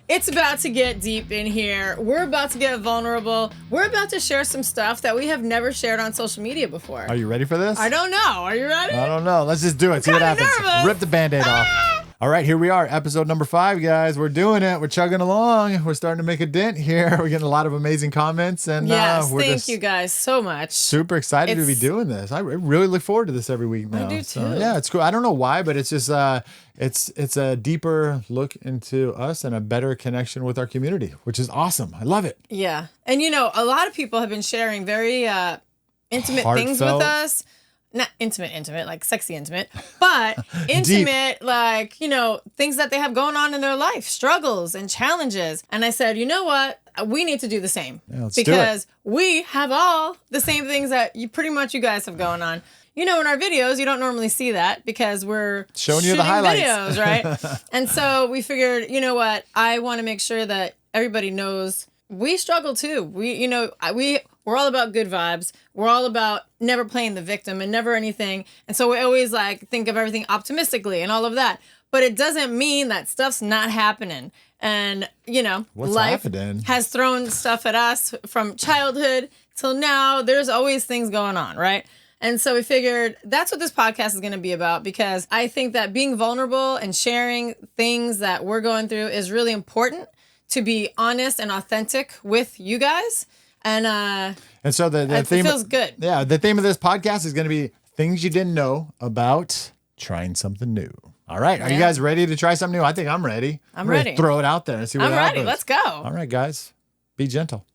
It's about to get deep in here. We're about to get vulnerable. We're about to share some stuff that we have never shared on social media before. Are you ready for this? I don't know. Are you ready? I don't know. Let's just do it. See what happens. Nervous. Rip the Band-Aid off. All right, here we are. Episode number 5, guys. We're doing it. We're chugging along. We're starting to make a dent here. We're getting a lot of amazing comments. And yes, we're thank you guys so much. Super excited to be doing this. I really look forward to this every week now. I do too. So, yeah, it's cool. I don't know why, but it's just it's a deeper look into us and a better connection with our community, which is awesome. I love it. Yeah. And you know, a lot of people have been sharing very intimate things with us. Not intimate, like sexy intimate, but intimate, like, you know, things that they have going on in their life, struggles and challenges. And I said, you know what? We need to do the same because we have all the same things that you guys have going on. You know, in our videos, you don't normally see that because we're showing you the highlights, videos, right? And so we figured, you know what? I want to make sure that everybody knows we struggle too. We're all about good vibes. We're all about never playing the victim and never anything. And so we always like think of everything optimistically and all of that. But it doesn't mean that stuff's not happening. And, you know, life has thrown stuff at us from childhood till now. There's always things going on, right? And so we figured that's what this podcast is going to be about, because I think that being vulnerable and sharing things that we're going through is really important, to be honest and authentic with you guys. And so the theme feels good. Yeah, the theme of this podcast is going to be things you didn't know about trying something new. All right, are you guys ready to try something new? I think I'm ready. I'm ready. To throw it out there and see what happens. I'm ready. Let's go. All right, guys, be gentle.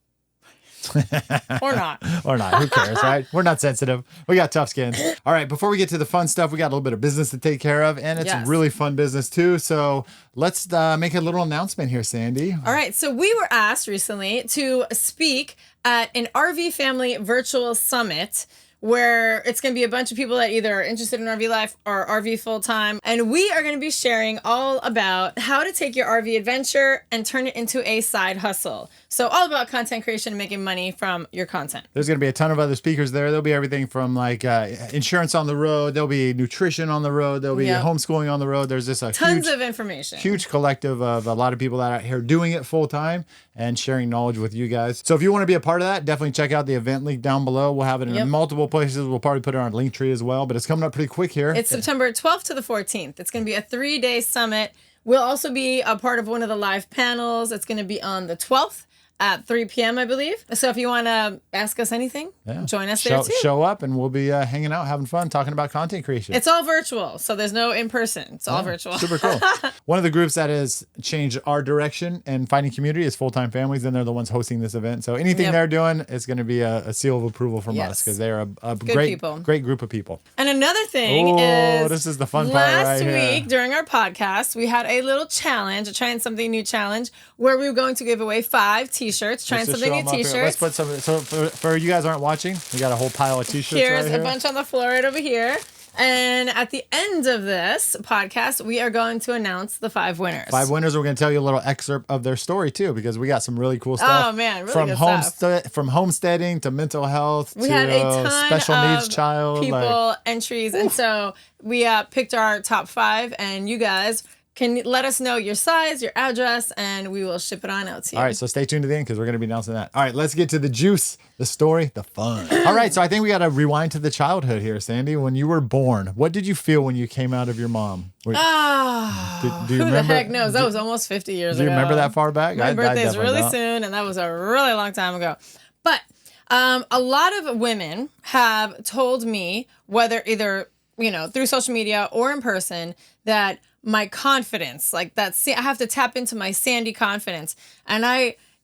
Or not. Or not. Who cares, right? We're not sensitive. We got tough skins. All right, before we get to the fun stuff, we got a little bit of business to take care of, and it's really fun business too. So let's make a little announcement here, Sandy. All right, so we were asked recently to speak at an RV family virtual summit, where it's going to be a bunch of people that either are interested in RV life or RV full time. And we are going to be sharing all about how to take your RV adventure and turn it into a side hustle. So all about content creation and making money from your content. There's going to be a ton of other speakers there. There'll be everything from like insurance on the road. There'll be nutrition on the road. There'll be homeschooling on the road. There's just tons of information. Huge collective of a lot of people that are out here doing it full time and sharing knowledge with you guys. So if you want to be a part of that, definitely check out the event link down below. We'll have it in multiple places. We'll probably put it on our link tree as well, but it's coming up pretty quick here. It's September 12th to the 14th. It's going to be a 3-day summit. We'll also be a part of one of the live panels. It's going to be on the 12th. At 3 p.m., I believe. So if you want to ask us anything, join us there too. Show up and we'll be hanging out, having fun, talking about content creation. It's all virtual, so there's no in-person. It's all virtual. Super cool. One of the groups that has changed our direction and finding community is Full-Time Families, and they're the ones hosting this event. So anything they're doing is going to be a seal of approval from us, because they're a great group of people. And another thing is, this is the fun part right here. Last week during our podcast, we had a little challenge, a Trying Something New challenge, where we were going to give away 5 t-shirts, Trying Something New t-shirts. Let's put some. So for you guys aren't watching, we got a whole pile of t-shirts Here's right here. a bunch on the floor right over here. And at the end of this podcast, we are going to announce the 5 winners. 5 winners. We're going to tell you a little excerpt of their story too, because we got some really cool stuff. Oh man, really good stuff. From homesteading to mental health we to had a ton special of needs child people entries, and so we picked our top 5, and you guys can let us know your size, your address, and we will ship it on out to you. All right, so stay tuned to the end, because we're going to be announcing that. All right, let's get to the juice, the story, the fun. All right, so I think we got to rewind to the childhood here, Sandy. When you were born, what did you feel when you came out of your mom? Do you who remember, the heck knows? That was almost 50 years ago. Do you remember that far back? My birthday's really soon, and that was a really long time ago. But a lot of women have told me, whether either through social media or in person, that my confidence, like that, I have to tap into my Sandy confidence. And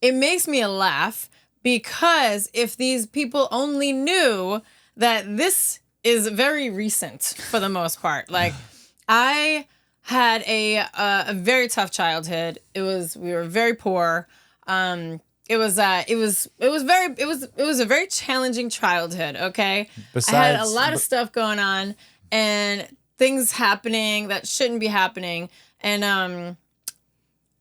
it makes me laugh, because if these people only knew that this is very recent for the most part. Like, I had a very tough childhood. We were very poor. It was a very challenging childhood. Okay. I had a lot of stuff going on and things happening that shouldn't be happening. And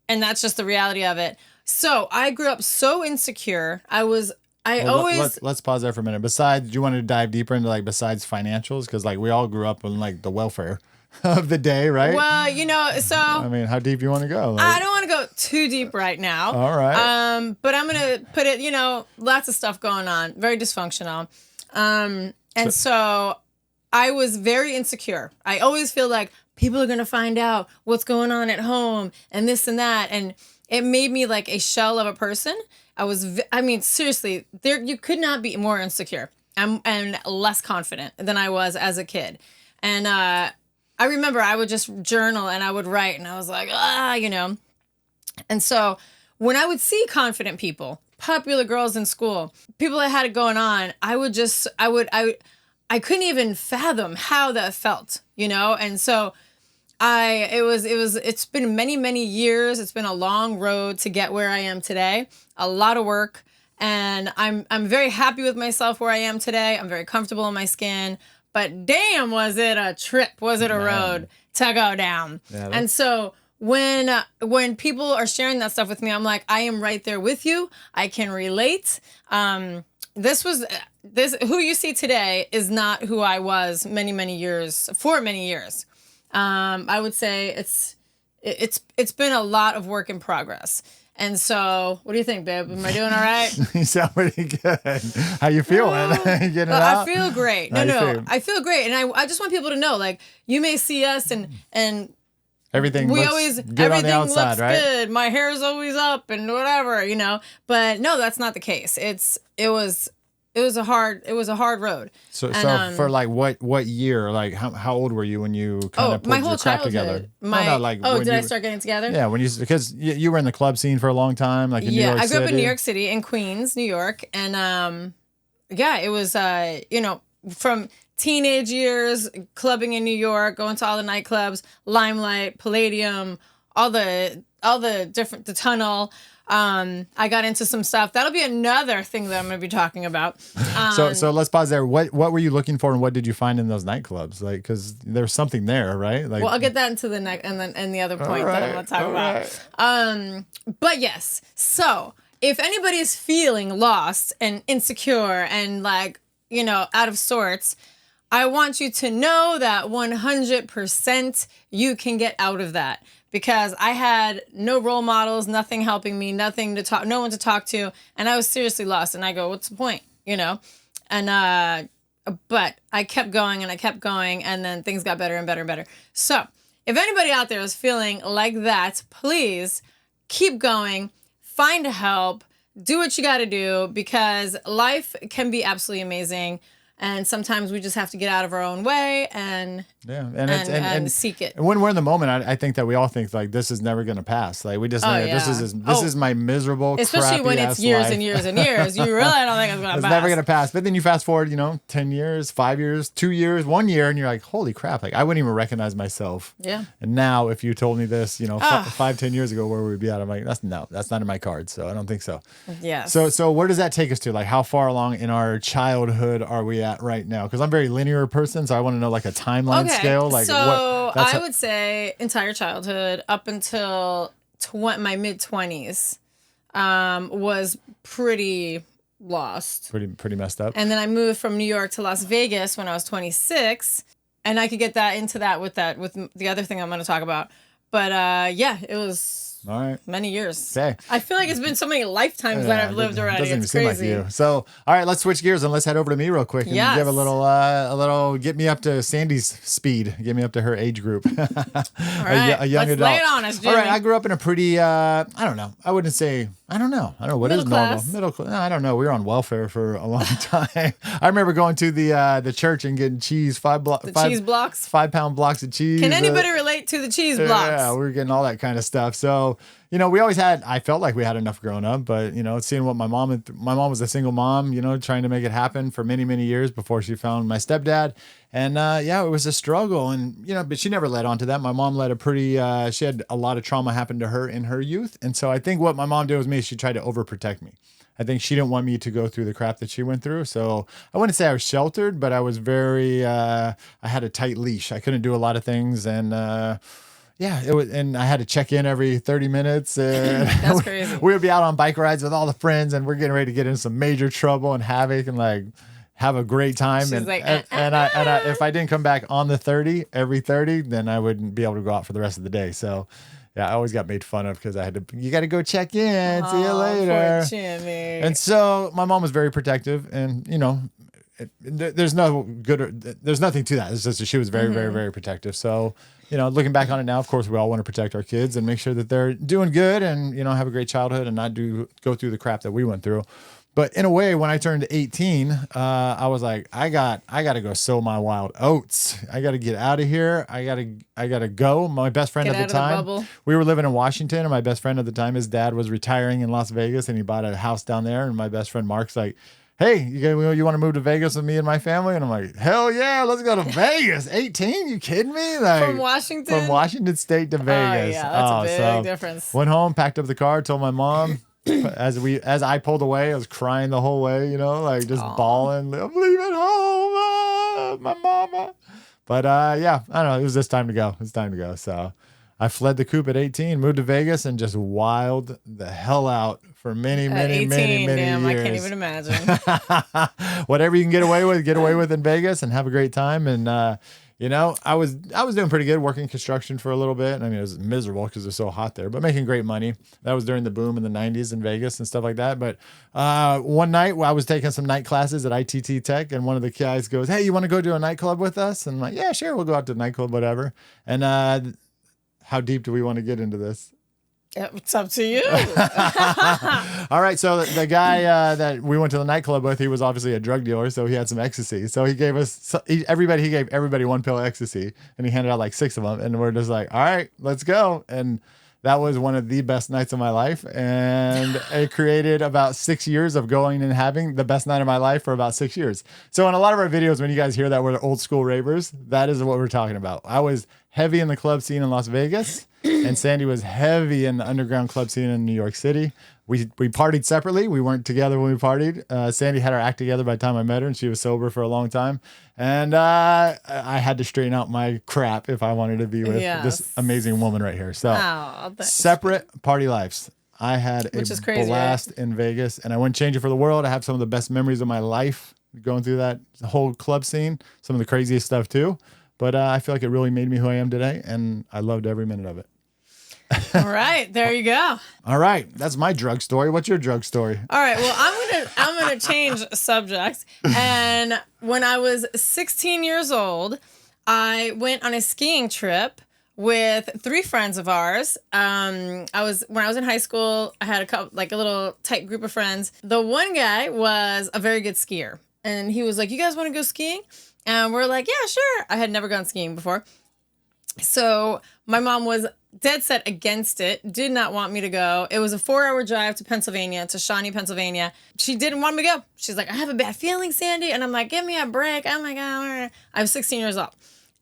that's just the reality of it. So I grew up so insecure. Let's pause there for a minute. Besides, do you want to dive deeper into besides financials? Because we all grew up on the welfare. of the day, right? Well, you know, so I mean, how deep you want to go? Like, I don't want to go too deep right now. all right. But I'm gonna put it, you know, lots of stuff going on, very dysfunctional. And so I was very insecure. I always feel like people are gonna find out what's going on at home and this and that, and it made me like a shell of a person. I mean, seriously, you could not be more insecure and less confident than I was as a kid. And I remember I would just journal and I would write, and I was like, you know. And so when I would see confident people, popular girls in school, people that had it going on, I couldn't even fathom how that felt, you know? And so it's been many, many years. It's been a long road to get where I am today, a lot of work. And I'm very happy with myself where I am today. I'm very comfortable in my skin, but damn, was it a trip? Was it a road to go down? Yeah, and so when people are sharing that stuff with me, I'm like, I am right there with you. I can relate. Who you see today is not who I was for many years. I would say it's been a lot of work in progress. And so, what do you think, babe? Am I doing all right? You sound pretty good. How you feeling? You getting it out? I feel great. I feel great. And I just want people to know, like, you may see us and everything looks good on the outside, looks right? Good. My hair is always up and whatever, you know. But no, that's not the case. It was a hard road. So for like what year? Like how old were you when you kind of my pulled whole your crap childhood. together? Did I start getting together? Yeah, because you were in the club scene for a long time, like in New York City. I grew up in New York City, in Queens, New York, and it was you know, from teenage years, clubbing in New York, going to all the nightclubs, Limelight, Palladium, all the different, the Tunnel. I got into some stuff. That'll be another thing that I'm going to be talking about. So let's pause there. What were you looking for, and what did you find in those nightclubs? Like, because there's something there, right? Like, well, I'll get that into the next and the other point that I'm going to talk about. But yes, so if anybody is feeling lost and insecure and like, you know, out of sorts, I want you to know that 100% you can get out of that. Because I had no role models, nothing helping me, no one to talk to, and I was seriously lost. And I go, what's the point, you know? And but I kept going, and then things got better and better and better. So if anybody out there is feeling like that, please keep going, find help, do what you got to do, because life can be absolutely amazing. And sometimes we just have to get out of our own way and seek it. And when we're in the moment, I think that we all think like this is never going to pass. Like we just this is my miserable, especially when it's years life. And years and years. You really don't think it's going to pass. It's never going to pass. But then you fast forward, 10 years, 5 years, 2 years, 1 year, and you're like, holy crap! Like I wouldn't even recognize myself. Yeah. And now, if you told me this, 5-10 years ago, where would we be at? I'm like, that's not in my cards. So I don't think so. Yeah. So where does that take us to? Like how far along in our childhood are we at right now? Because I'm a very linear person, so I want to know like a timeline scale. Like I would say entire childhood up until my mid-20s was pretty lost, pretty messed up. And then I moved from New York to Las Vegas when I was 26, and I could get into that with the other thing I'm going to talk about. But it was. All right. Many years. Okay. I feel like it's been so many lifetimes that I've lived already. Doesn't it's even crazy. seem like you. So, all right, let's switch gears and let's head over to me real quick and give a little, get me up to Sandy's speed. Get me up to her age group. All right. a young let's adult. lay it on us, Jimmy. All right. I grew up in a pretty, I don't know. I wouldn't say, I don't know. What is normal? Middle class. I don't know. We were on welfare for a long time. I remember going to the church and getting cheese, cheese blocks, 5-pound blocks of cheese. Can anybody relate to the cheese blocks? Yeah, we were getting all that kind of stuff. So, we always I felt like we had enough growing up, but, seeing what my mom was a single mom, trying to make it happen for many, many years before she found my stepdad. And, it was a struggle. And, but she never led on to that. My mom led she had a lot of trauma happen to her in her youth. And so I think what my mom did with me, she tried to overprotect me. I think she didn't want me to go through the crap that she went through. So I wouldn't say I was sheltered, but I was very, I had a tight leash. I couldn't do a lot of things. And, it was, and I had to check in every 30 minutes. And that's crazy. We would be out on bike rides with all the friends, and we're getting ready to get in some major trouble and havoc, and like have a great time. She's And, like, if I didn't come back on the 30, every 30, then I wouldn't be able to go out for the rest of the day. So yeah, I always got made fun of because I had to, you got to go check in. See you later. Poor Jimmy. And so my mom was very protective, and you know, there's no good, there's nothing to that. It's just that she was very, very, very protective. So, you know, looking back on it now, of course, we all want to protect our kids and make sure that they're doing good and, you know, have a great childhood and not go through the crap that we went through. But in a way, when I turned 18, I was like, I got to go sow my wild oats. I got to get out of here. I got to go. My best friend at the time, we were living in Washington, and my best friend at the time, his dad was retiring in Las Vegas, and he bought a house down there. And my best friend Mark's like, hey, you want to move to Vegas with me and my family? And I'm like, hell yeah, let's go to Vegas. 18? You kidding me? Like, from Washington? From Washington State to Vegas. Oh, yeah, that's a big difference. Went home, packed up the car, told my mom. As I pulled away, I was crying the whole way, you know, like just bawling. I'm leaving home, my mama. But yeah, I don't know. It was just time to go. It's time to go. So I fled the coop at 18, moved to Vegas, and just wilded the hell out for many, many years. I can't even imagine. Whatever you can get away with in Vegas, and have a great time. And you know, I was doing pretty good working construction for a little bit. I mean, it was miserable because it was so hot there, but making great money. That was during the boom in the 90s in Vegas and stuff like that. But one night I was taking some night classes at ITT Tech, and one of the guys goes, hey, you want to go to a nightclub with us? And I'm like, yeah, sure, we'll go out to a nightclub, whatever. And how deep do we want to get into this? It's up to you. All right. So the guy that we went to the nightclub with, he was obviously a drug dealer, so he had some ecstasy. So he gave everybody one pill of ecstasy, and he handed out like 6 of them, and we're just like, all right, let's go. And that was one of the best nights of my life, and it created about 6 years of going and having the best night of my life for about 6 years. So in a lot of our videos, when you guys hear that we're old school ravers, that is what we're talking about. I was heavy in the club scene in Las Vegas, and Sandy was heavy in the underground club scene in New York City. We partied separately. We weren't together when we partied. Sandy had her act together by the time I met her, and she was sober for a long time. And I had to straighten out my crap if I wanted to be with this amazing woman right here. So separate party lives. I had a blast in Vegas, and I wouldn't change it for the world. I have some of the best memories of my life going through that whole club scene, some of the craziest stuff too. But I feel like it really made me who I am today, and I loved every minute of it. All right, there you go. All right, that's my drug story. What's your drug story? All right, well, I'm gonna change subjects. And when I was 16 years old, I went on a skiing trip with 3 friends of ours. When I was in high school, I had a little tight group of friends. The one guy was a very good skier, and he was like, "You guys want to go skiing?" And we're like, "Yeah, sure." I had never gone skiing before, so my mom was dead set against it, did not want me to go. It was a 4-hour drive to Pennsylvania, to Shawnee, Pennsylvania. She didn't want me to go. She's like, "I have a bad feeling, Sandy." And I'm like, "Give me a break." Oh my God. I was 16 years old.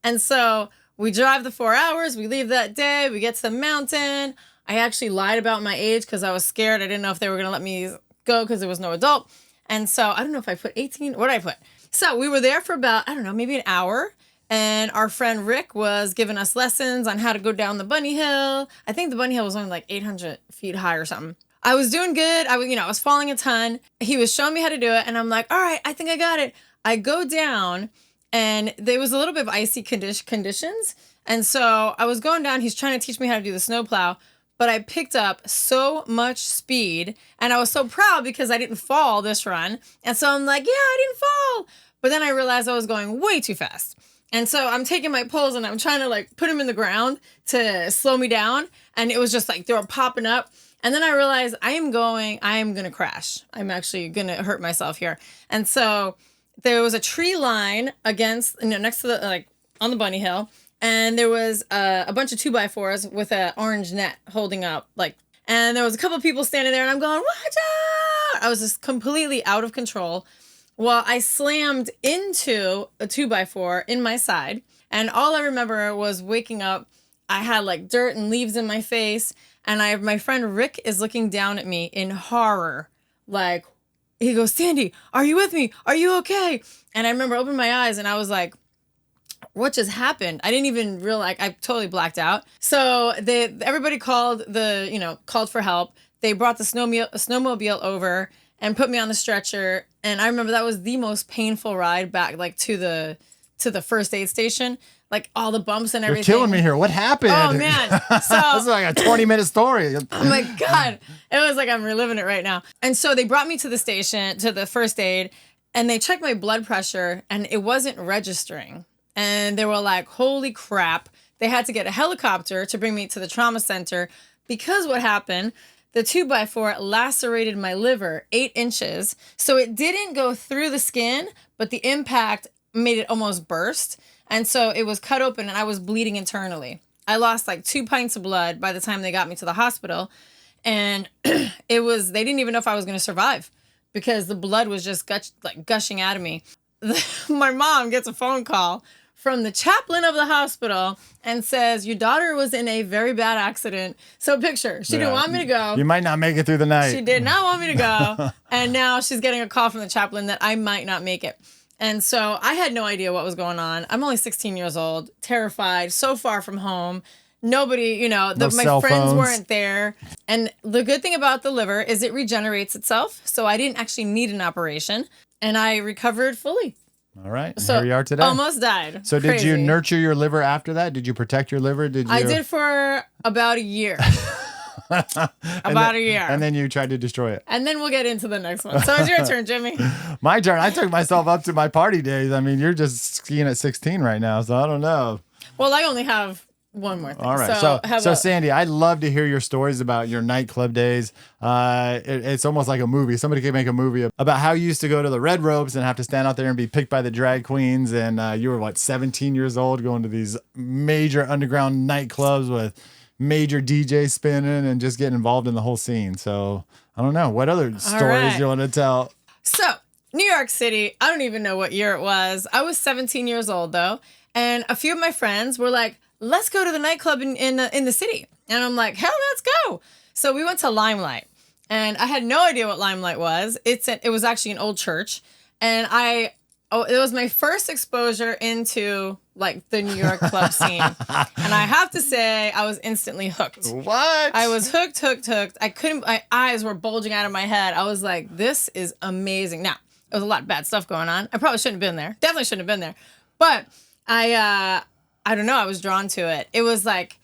And so we drive the 4 hours. We leave that day. We get to the mountain. I actually lied about my age because I was scared. I didn't know if they were going to let me go because there was no adult. And so I don't know if I put 18. What did I put? So we were there for about, I don't know, maybe an hour. And our friend Rick was giving us lessons on how to go down the bunny hill. I think the bunny hill was only like 800 feet high or something. I was doing good. I was falling a ton. He was showing me how to do it. And I'm like, all right, I think I got it. I go down, and there was a little bit of icy conditions. And so I was going down. He's trying to teach me how to do the snowplow. But I picked up so much speed. And I was so proud because I didn't fall this run. And so I'm like, yeah, I didn't fall. But then I realized I was going way too fast. And so I'm taking my poles and I'm trying to like put them in the ground to slow me down. And it was just like they were popping up. And then I realized I am going to crash. I'm actually going to hurt myself here. And so there was a tree line next to the, on the bunny hill. And there was a bunch of 2x4s with an orange net holding up. And there was a couple of people standing there and I'm going, watch out! I was just completely out of control. Well, I slammed into a 2x4 in my side, and all I remember was waking up. I had like dirt and leaves in my face, and my friend Rick is looking down at me in horror. Like, he goes, "Sandy, are you with me? Are you okay?" And I remember opening my eyes, and I was like, what just happened? I didn't even realize. I totally blacked out. So everybody called for help. They brought the snowmobile over. and put me on the stretcher. And I remember that was the most painful ride back, like to the first aid station, like all the bumps and everything. You're killing me here. What happened? Oh man. So this is like a 20-minute story. Oh my God. It was like I'm reliving it right now. And so they brought me to the station, to the first aid, and they checked my blood pressure and it wasn't registering. And they were like, holy crap. They had to get a helicopter to bring me to the trauma center because what happened, the 2x4 lacerated my liver 8 inches. So it didn't go through the skin, but the impact made it almost burst. And so it was cut open and I was bleeding internally. I lost like 2 pints of blood by the time they got me to the hospital. And they didn't even know if I was going to survive because the blood was just gushing out of me. My mom gets a phone call from the chaplain of the hospital and says, your daughter was in a very bad accident. So picture, she didn't want me to go. You might not make it through the night. She did not want me to go. And now she's getting a call from the chaplain that I might not make it. And so I had no idea what was going on. I'm only 16 years old, terrified, so far from home. Nobody, my friends weren't there. And the good thing about the liver is it regenerates itself. So I didn't actually need an operation and I recovered fully. All right. So here we are today. Almost died. So did you nurture your liver after that? Did you protect your liver? I did for about a year. A year. And then you tried to destroy it. And then we'll get into the next one. So it's your turn, Jimmy. My turn. I took myself up to my party days. I mean, you're just skiing at 16 right now, so I don't know. Well, I only have one more thing. All right. So Sandy, I'd love to hear your stories about your nightclub days. It's almost like a movie. Somebody could make a movie about how you used to go to the Red Ropes and have to stand out there and be picked by the drag queens. And you were, 17 years old going to these major underground nightclubs with major DJs spinning and just getting involved in the whole scene. So I don't know. What other stories you want to tell? So New York City, I don't even know what year it was. I was 17 years old though. And a few of my friends were like, let's go to the nightclub in the city. And I'm like, hell, let's go. So we went to Limelight and I had no idea what Limelight was. It was actually an old church. And it was my first exposure into the New York club scene. And I have to say, I was instantly hooked. What? I was hooked. My eyes were bulging out of my head. I was like, this is amazing. Now, there was a lot of bad stuff going on. I probably shouldn't have been there. Definitely shouldn't have been there. But I don't know. I was drawn to it. It was like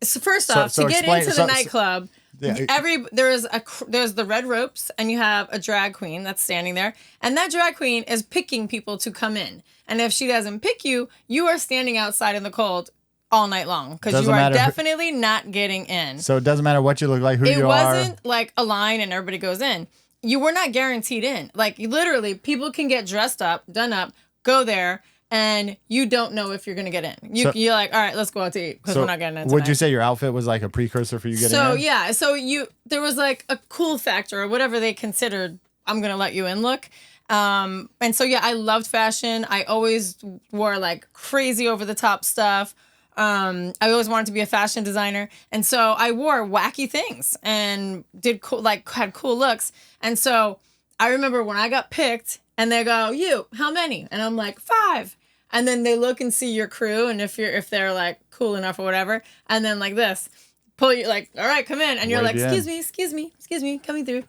first off, to get into the nightclub, there's the red ropes and you have a drag queen that's standing there, and that drag queen is picking people to come in. And if she doesn't pick you, you are standing outside in the cold all night long because you are definitely not getting in. So it doesn't matter what you look like, who you are. It wasn't like a line and everybody goes in. You were not guaranteed in. Literally, people can get dressed up, done up, go there, and you don't know if you're going to get in. You're like, all right, let's go out to eat because we're not getting in tonight. Would you say your outfit was like a precursor for you getting in? So, yeah. So there was like a cool factor or whatever they considered I'm going to let you in look. And so, yeah, I loved fashion. I always wore crazy over the top stuff. I always wanted to be a fashion designer. And so I wore wacky things and did cool, had cool looks. And so I remember when I got picked and they go, you, how many? And I'm like, 5. And then they look and see your crew. And if they're cool enough or whatever. And then this, pull you all right, come in. And you're like, excuse me, coming through.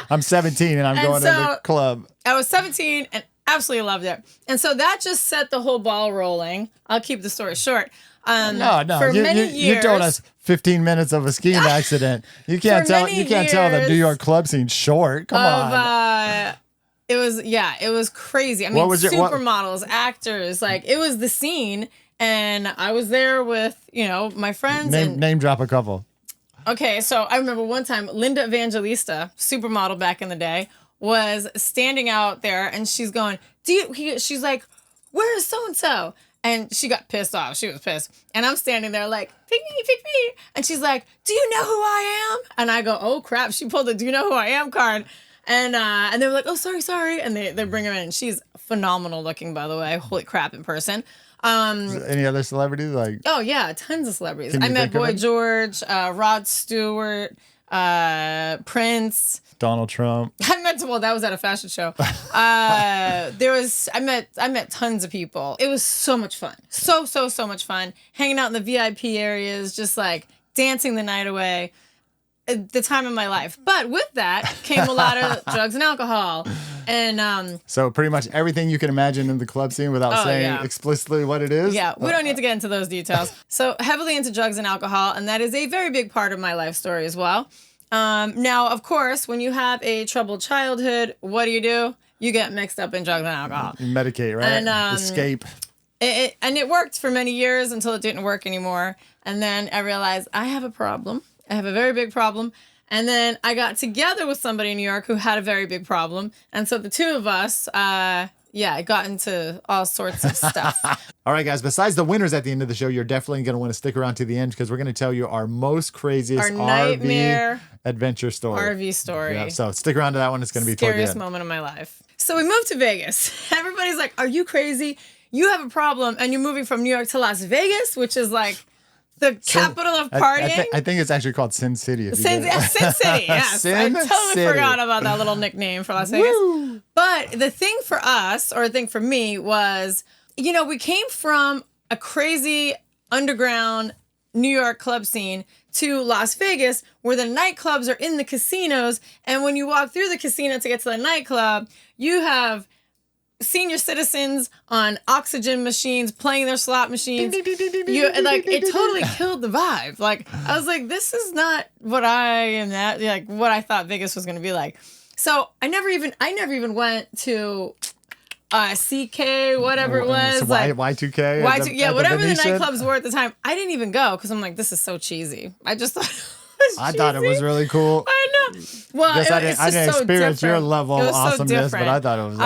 I'm 17 and I'm going to the club. I was 17 and absolutely loved it. And so that just set the whole ball rolling. I'll keep the story short. No. For many years, you told us 15 minutes of a skiing accident. You can't tell the New York club scene short. Come on. It was crazy. I mean, supermodels, actors, it was the scene. And I was there with, my friends. Name drop a couple. Okay, so I remember one time Linda Evangelista, supermodel back in the day, was standing out there and she's going, she's like, where is so-and-so? And she got pissed off. She was pissed. And I'm standing there like, pick me. And she's like, do you know who I am? And I go, oh crap. She pulled a do you know who I am card. And they were like, oh, sorry. And they bring her in. She's phenomenal looking, by the way. Holy crap in person. Any other celebrities? Oh yeah, tons of celebrities. I met Boy George, Rod Stewart, Prince, Donald Trump. That was at a fashion show. I met tons of people. It was so much fun. So much fun. Hanging out in the VIP areas, just dancing the night away. the time of my life. But with that came a lot of drugs and alcohol. And so pretty much everything you can imagine in the club scene without saying explicitly what it is. Yeah, we don't need to get into those details. So heavily into drugs and alcohol, and that is a very big part of my life story as well. Now, of course, when you have a troubled childhood, what do? You get mixed up in drugs and alcohol. You medicate, right? And, escape. It worked for many years until it didn't work anymore. And then I realized I have a problem. I have a very big problem. And then I got together with somebody in New York who had a very big problem. And so the two of us, it got into all sorts of stuff. All right, guys, besides the winners at the end of the show, you're definitely going to want to stick around to the end because we're going to tell you our most craziest RV adventure story. RV story. Yeah, so stick around to that one. It's going to be toward the end. Scariest moment of my life. So we moved to Vegas. Everybody's like, are you crazy? You have a problem and you're moving from New York to Las Vegas, which is like the capital of partying. I think it's actually called Sin City. Sin City, yes. Sin I totally City. forgot about that little nickname for Las Vegas. Woo. But the thing for us, or the thing for me, was, we came from a crazy underground New York club scene to Las Vegas, where the nightclubs are in the casinos. And when you walk through the casino to get to the nightclub, you have senior citizens on oxygen machines playing their slot machines. It totally killed the vibe. Like, I was like, this is not what what I thought Vegas was going to be like. So I never even went to CK, whatever it was, like Y2K, whatever the nightclubs were at the time. I didn't even go because I'm like, this is so cheesy. I just thought. I thought it was really cool. I know. Well, I didn't experience your level of awesomeness, but I thought it was the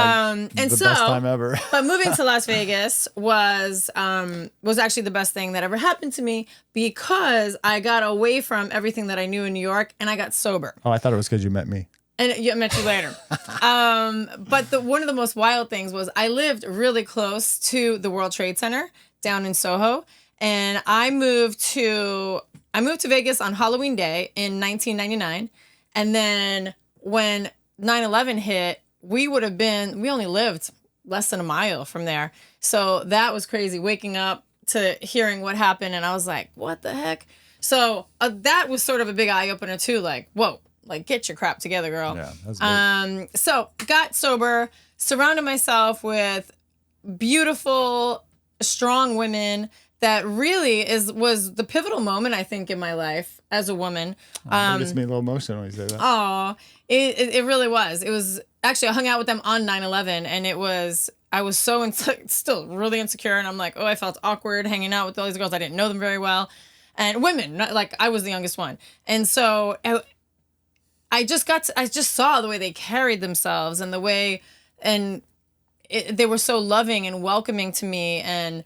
best time ever. But moving to Las Vegas was actually the best thing that ever happened to me because I got away from everything that I knew in New York and I got sober. Oh, I thought it was because you met me. And I met you later. But one of the most wild things was I lived really close to the World Trade Center down in Soho, and I moved to Vegas on Halloween Day in 1999. And then when 9/11 hit, we only lived less than a mile from there. So that was crazy, waking up to hearing what happened. And I was like, what the heck? So that was sort of a big eye opener too. Like, whoa, like get your crap together, girl. Yeah, that's good. So got sober, surrounded myself with beautiful, strong women. That really was the pivotal moment, I think, in my life as a woman. It gets me a little emotional when you say that. Oh, it really was. It was actually, I hung out with them on 9/11, and I was so still really insecure, and I'm like, I felt awkward hanging out with all these girls. I didn't know them very well, and women, like I was the youngest one, and so I just saw the way they carried themselves and the way, they were so loving and welcoming to me, and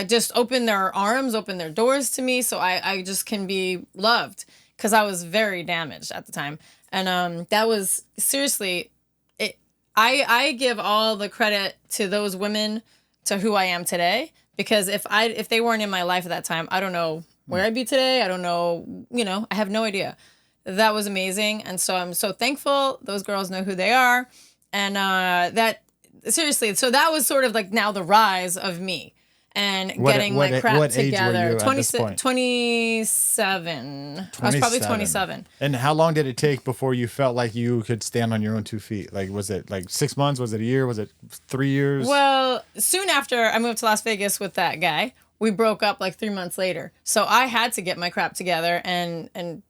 just opened their arms, opened their doors to me, so I just can be loved because I was very damaged at the time, and that was seriously it. I give all the credit to those women to who I am today because if they weren't in my life at that time, I don't know where I'd be today. I don't know, I have no idea. That was amazing, and so I'm so thankful. Those girls know who they are, and that seriously. So that was sort of like now the rise of me. And getting my crap together. Age were you at this point? 27. I was probably 27. And how long did it take before you felt like you could stand on your own 2 feet? Like, was it like 6 months? Was it a year? Was it 3 years? Well, soon after I moved to Las Vegas with that guy, we broke up like 3 months later. So I had to get my crap together, and I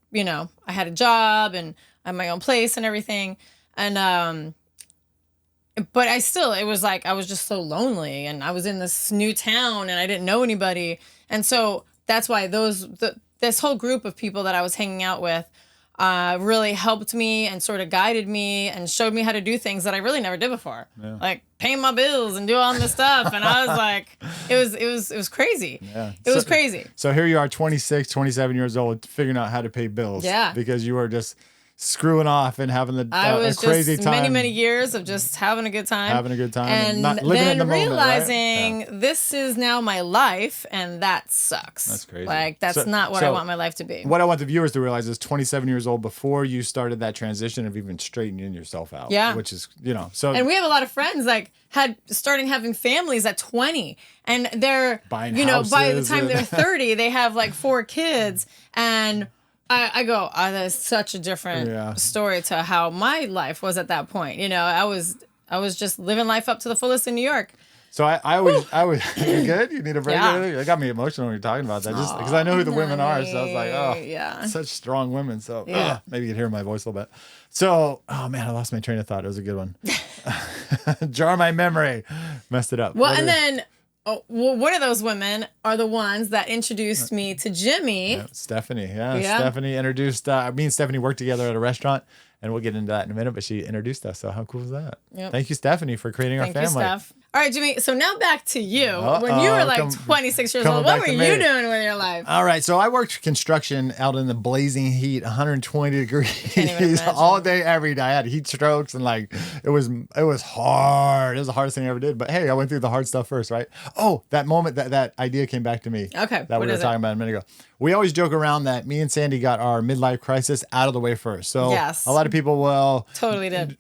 had a job and I had my own place and everything, and but it was like I was just so lonely, and I was in this new town and I didn't know anybody. And so that's why this whole group of people that I was hanging out with really helped me and sort of guided me and showed me how to do things that I really never did before. Yeah. Like paying my bills and do all this stuff. And I was like, it was crazy. Yeah. It was crazy. So here you are, 26, 27 years old, figuring out how to pay bills. Yeah. Because you were just screwing off and having a crazy time. Many years of just having a good time. And not living in the moment, realizing right? This is now my life, and that sucks. That's crazy. Like, that's not what I want my life to be. What I want the viewers to realize is 27 years old before you started that transition of even straightening yourself out. Yeah. Which is, so. And we have a lot of friends, like, starting having families at 20, and they're, buying houses by the time they're 30, they have like 4 kids, and I go, oh, that's such a different story to how my life was at that point. You know, I was just living life up to the fullest in New York. So I was you good? You need a break? Yeah. It got me emotional when you're talking about that, just because I know who the women are. So I was like, oh, yeah, such strong women. So maybe you can hear my voice a little bit. So, oh man, I lost my train of thought. It was a good one. Jar my memory. Messed it up. Well, and then one of those women are the ones that introduced me to Jimmy. Yeah, Stephanie. Yeah, Stephanie introduced. Me and Stephanie worked together at a restaurant. And we'll get into that in a minute, but she introduced us. So how cool is that? Yep. Thank you, Stephanie, for creating our family. Thank you, Steph. All right, Jimmy. So now back to you. When you were like 26 years old, what were you doing with your life? All right. So I worked construction out in the blazing heat, 120 degrees all day, every day. I had heat strokes and like it was hard. It was the hardest thing I ever did. But hey, I went through the hard stuff first, right? Oh, that moment that idea came back to me. Okay. That we were talking about a minute ago. We always joke around that me and Sandy got our midlife crisis out of the way first. So a lot of people will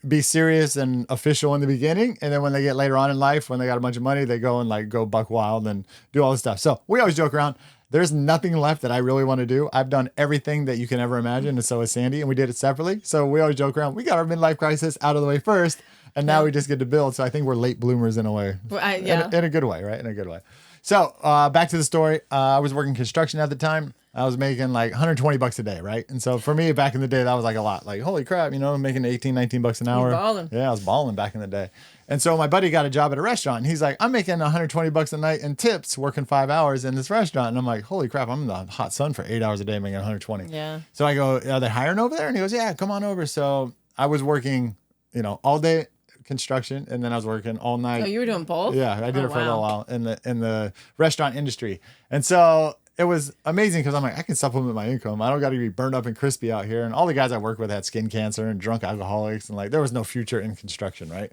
be serious and official in the beginning. And then when they get later on in life, when they got a bunch of money, they go and like go buck wild and do all this stuff. So we always joke around. There's nothing left that I really want to do. I've done everything that you can ever imagine. And so is Sandy. And we did it separately. So we always joke around. We got our midlife crisis out of the way first. And now we just get to build. So I think we're late bloomers in a way. In a good way, right? In a good way. So back to the story. I was working construction at the time. I was making like $120 a day, right? And so for me back in the day, that was like a lot. Like, holy crap, you know, making 18, 19 bucks an hour. Balling. Yeah, I was balling back in the day. And so my buddy got a job at a restaurant. And he's like, I'm making $120 a night in tips working 5 hours in this restaurant. And I'm like, holy crap, I'm in the hot sun for 8 hours a day making 120. Yeah. So I go, are they hiring over there? And he goes, yeah, come on over. So I was working, you know, all day construction, and then I was working all night. Oh, you were doing both? Yeah, I did it for a little while in the restaurant industry. And so it was amazing because I'm like, I can supplement my income. I don't got to be burned up and crispy out here. And all the guys I work with had skin cancer and drunk alcoholics, and like there was no future in construction, right?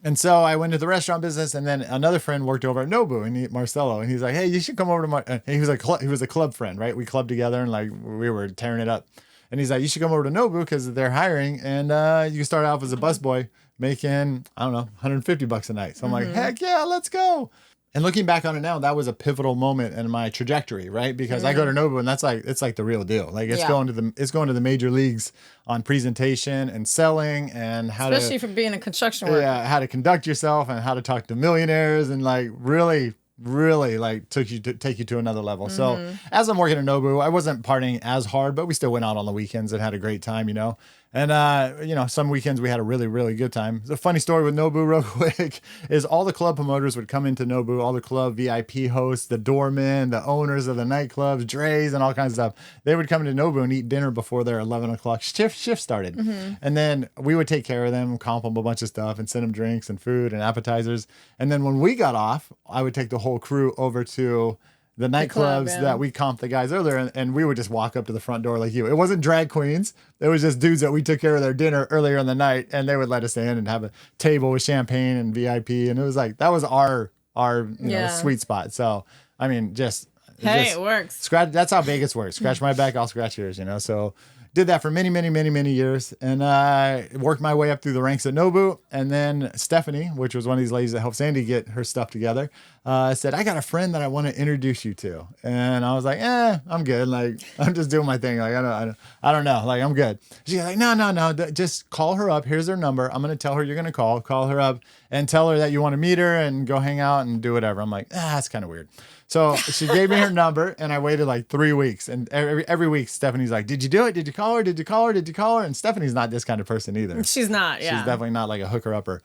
And so I went to the restaurant business, and then another friend worked over at Nobu, and Marcelo, and he's like, hey, you should come over to my. And he was a club friend, right? We clubbed together, and like we were tearing it up. And he's like, you should come over to Nobu because they're hiring, and you can start off as a busboy making, I don't know, $150 a night. So I'm like, heck yeah, let's go. And looking back on it now, that was a pivotal moment in my trajectory, right? Because I go to Nobu, and that's like it's like the real deal. Like it's going to the major leagues on presentation and selling and how especially for being a construction worker. Yeah, how to conduct yourself and how to talk to millionaires and like really like take you to another level. So as I'm working at Nobu, I wasn't partying as hard, but we still went out on the weekends and had a great time, you know. And, you know, some weekends we had a really, really good time. The funny story with Nobu real quick is all the club promoters would come into Nobu, all the club VIP hosts, the doormen, the owners of the nightclubs, Dre's and all kinds of stuff. They would come into Nobu and eat dinner before their 11 o'clock shift started. And then we would take care of them, comp them a bunch of stuff and send them drinks and food and appetizers. And then when we got off, I would take the whole crew over to the nightclubs that we comped the guys earlier, and we would just walk up to the front door like you. It wasn't drag queens. It was just dudes that we took care of their dinner earlier in the night, and they would let us in and have a table with champagne and VIP. And it was like, that was our you know, sweet spot. So, I mean, it works. That's how Vegas works. Scratch my back, I'll scratch yours, you know? So did that for many, many, many, many years. And I worked my way up through the ranks at Nobu. And then Stephanie, which was one of these ladies that helped Sandy get her stuff together, said, I got a friend that I want to introduce you to. And I was like, I'm good. Like, I'm just doing my thing. Like, I don't know. Like, I'm good. She's like, no. Just call her up. Here's her number. I'm going to tell her you're going to call her up and tell her that you want to meet her and go hang out and do whatever. I'm like, that's kind of weird. So she gave me her number, and I waited like 3 weeks. And every week, Stephanie's like, did you do it? Did you call her? Did you call her? Did you call her? And Stephanie's not this kind of person either. She's not, yeah. She's definitely not like a hooker-upper.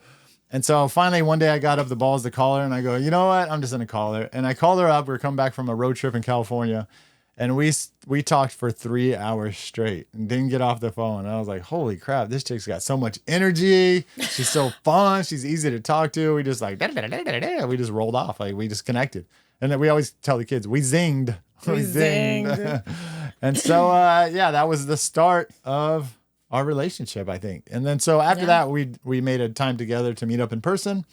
And so finally, one day I got up the balls to call her, and I go, you know what? I'm just going to call her. And I called her up. We were coming back from a road trip in California, and we talked for 3 hours straight and didn't get off the phone. And I was like, holy crap, this chick's got so much energy. She's so fun. She's easy to talk to. We just like, we just rolled off. Like, we just connected. And then we always tell the kids, we zinged. We zinged. And so, that was the start of our relationship, I think. And then so after that, we made a time together to meet up in person.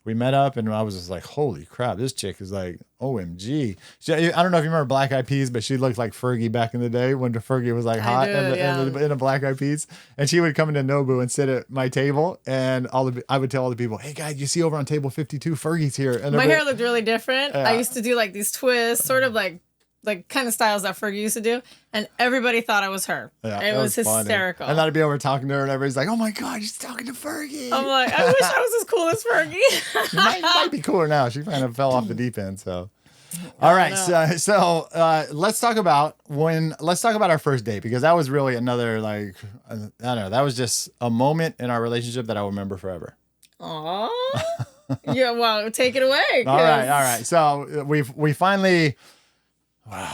We met up, and I was just like, holy crap, this chick is like, OMG. I don't know if you remember Black Eyed Peas, but she looked like Fergie back in the day when Fergie was like hot in a Black Eyed Peas. And she would come into Nobu and sit at my table, and I would tell all the people, hey guys, you see over on table 52, Fergie's here. And my hair looked really different. I used to do like these twists, sort of like like kind of styles that Fergie used to do, and everybody thought I was her. Yeah, it was hysterical. Funny. And I'd be over talking to her, and everybody's like, "Oh my god, she's talking to Fergie." I'm like, I wish I was as cool as Fergie. She might be cooler now. She kind of fell off the deep end. So, all right. So let's talk about our first date, because that was really another, like, I don't know, that was just a moment in our relationship that I will remember forever. Aww. Yeah, well, take it away. All right. So we finally,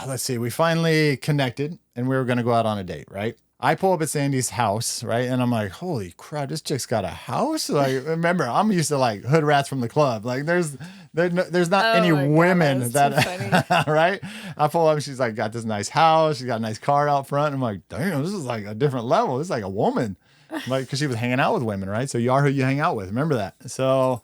let's see, we finally connected, and we were going to go out on a date, right? I pull up at Sandy's house, right? And I'm like, holy crap, this chick's got a house? Like, remember, I'm used to like hood rats from the club. Like there's not any women that, right? I pull up and she's like, got this nice house. She's got a nice car out front. I'm like, damn, this is like a different level. This is like a woman. Like, cause she was hanging out with women, right? So you are who you hang out with. Remember that. So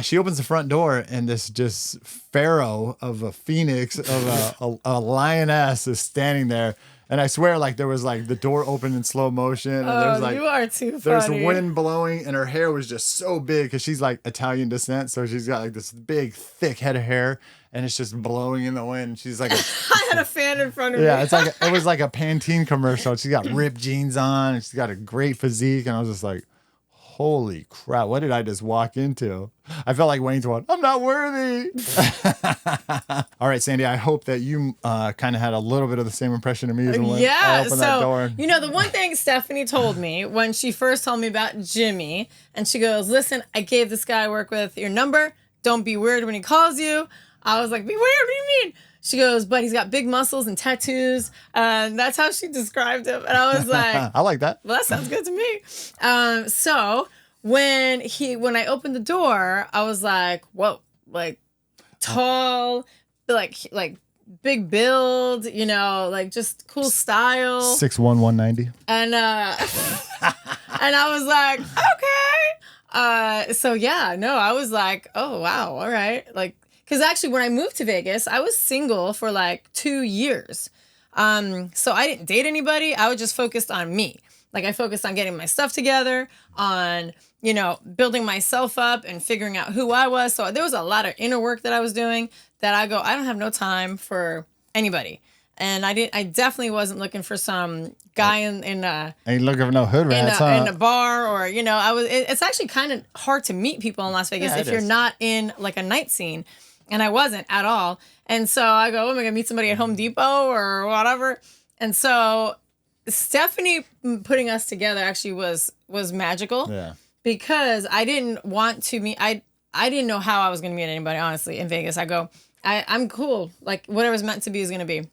she opens the front door, and this just pharaoh of a phoenix of a lioness is standing there. And I swear, like, there was like the door opened in slow motion, and there's like, you are too funny. There's wind blowing, and her hair was just so big because she's like Italian descent, so she's got like this big, thick head of hair, and it's just blowing in the wind. She's like, I had a fan in front of me. Yeah, it was like a Pantene commercial. She's got ripped jeans on, and she's got a great physique, and I was just like, holy crap, what did I just walk into? I felt like Wayne's one. I'm not worthy. All right, Sandy, I hope that you kind of had a little bit of the same impression of me as when I opened that door. You know, the one thing Stephanie told me when she first told me about Jimmy, and she goes, listen, I gave this guy I work with your number. Don't be weird when he calls you. I was like, be weird? What do you mean? She goes, but he's got big muscles and tattoos. And that's how she described him. And I was like, I like that. Well, that sounds good to me. So when I opened the door, I was like, whoa, like tall, like big build, you know, like just cool style. 6'1", 190. And and I was like, okay. So yeah, no, I was like, oh wow, all right, like. Because actually, when I moved to Vegas, I was single for like 2 years. So I didn't date anybody. I was just focused on me. Like I focused on getting my stuff together, on, you know, building myself up and figuring out who I was. So there was a lot of inner work that I was doing that I don't have no time for anybody. And I definitely wasn't looking for some guy in ain't looking for no hood rats, in a bar, or, you know, it's actually kind of hard to meet people in Las Vegas if you're not in like a night scene. And I wasn't at all. And so I go, oh, am I going to meet somebody at Home Depot or whatever? And so Stephanie putting us together actually was magical. Yeah. Because I didn't want to meet, I didn't know how I was going to meet anybody, honestly, in Vegas. I go, I'm cool. Like, whatever's meant to be is going to be.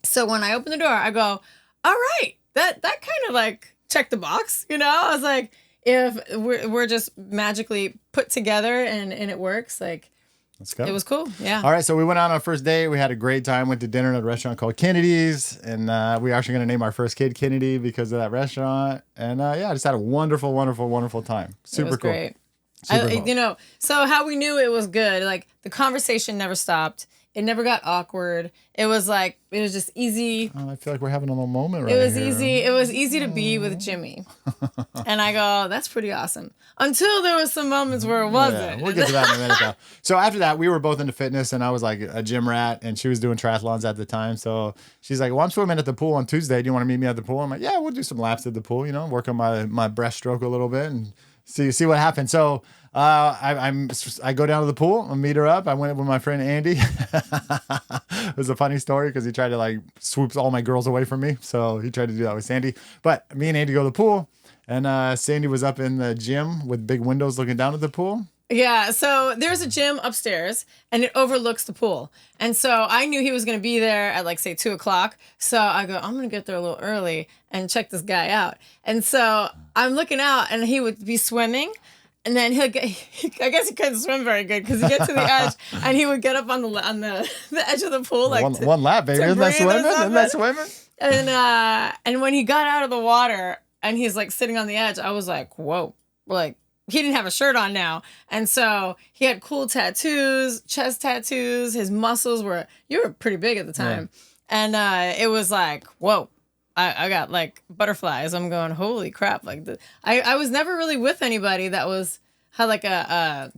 So when I opened the door, I go, all right, that kind of like checked the box, you know? I was like, if we're just magically put together and it works, like, let's go. It was cool. Yeah. All right. So we went out on our first date. We had a great time. Went to dinner at a restaurant called Kennedy's. And we're actually going to name our first kid Kennedy because of that restaurant. And I just had a wonderful, wonderful, wonderful time. Super cool. Great. Cool. You know, so how we knew it was good, like the conversation never stopped. It never got awkward. It was just easy. Oh, I feel like we're having a little moment right here. It was easy to be with Jimmy. And I go, that's pretty awesome. Until there was some moments where it wasn't. Yeah, we'll get to that in a minute, though. So after that, we were both into fitness, and I was like a gym rat, and she was doing triathlons at the time. So she's like, well, I'm swimming at the pool on Tuesday. Do you want to meet me at the pool? I'm like, yeah, we'll do some laps at the pool, you know, work on my breaststroke a little bit and see what happens. So I go down to the pool and meet her up. I went with my friend Andy. It was a funny story because he tried to like swoops all my girls away from me. So he tried to do that with Sandy. But me and Andy go to the pool, and Sandy was up in the gym with big windows looking down at the pool. Yeah, so there's a gym upstairs, and it overlooks the pool. And so I knew he was going to be there at, like, say, 2 o'clock. So I go, I'm going to get there a little early and check this guy out. And so I'm looking out, and he would be swimming. And then I guess he couldn't swim very good because he gets to the edge, and he would get up on the edge of the pool. Like one lap, baby. Isn't that swimming? Isn't that swimming? And when he got out of the water, and he's, like, sitting on the edge, I was like, whoa, like, he didn't have a shirt on now. And so he had cool tattoos, chest tattoos. His muscles you were pretty big at the time. Yeah. And it was like, whoa, I got like butterflies. I'm going, holy crap. Like I was never really with anybody that had like a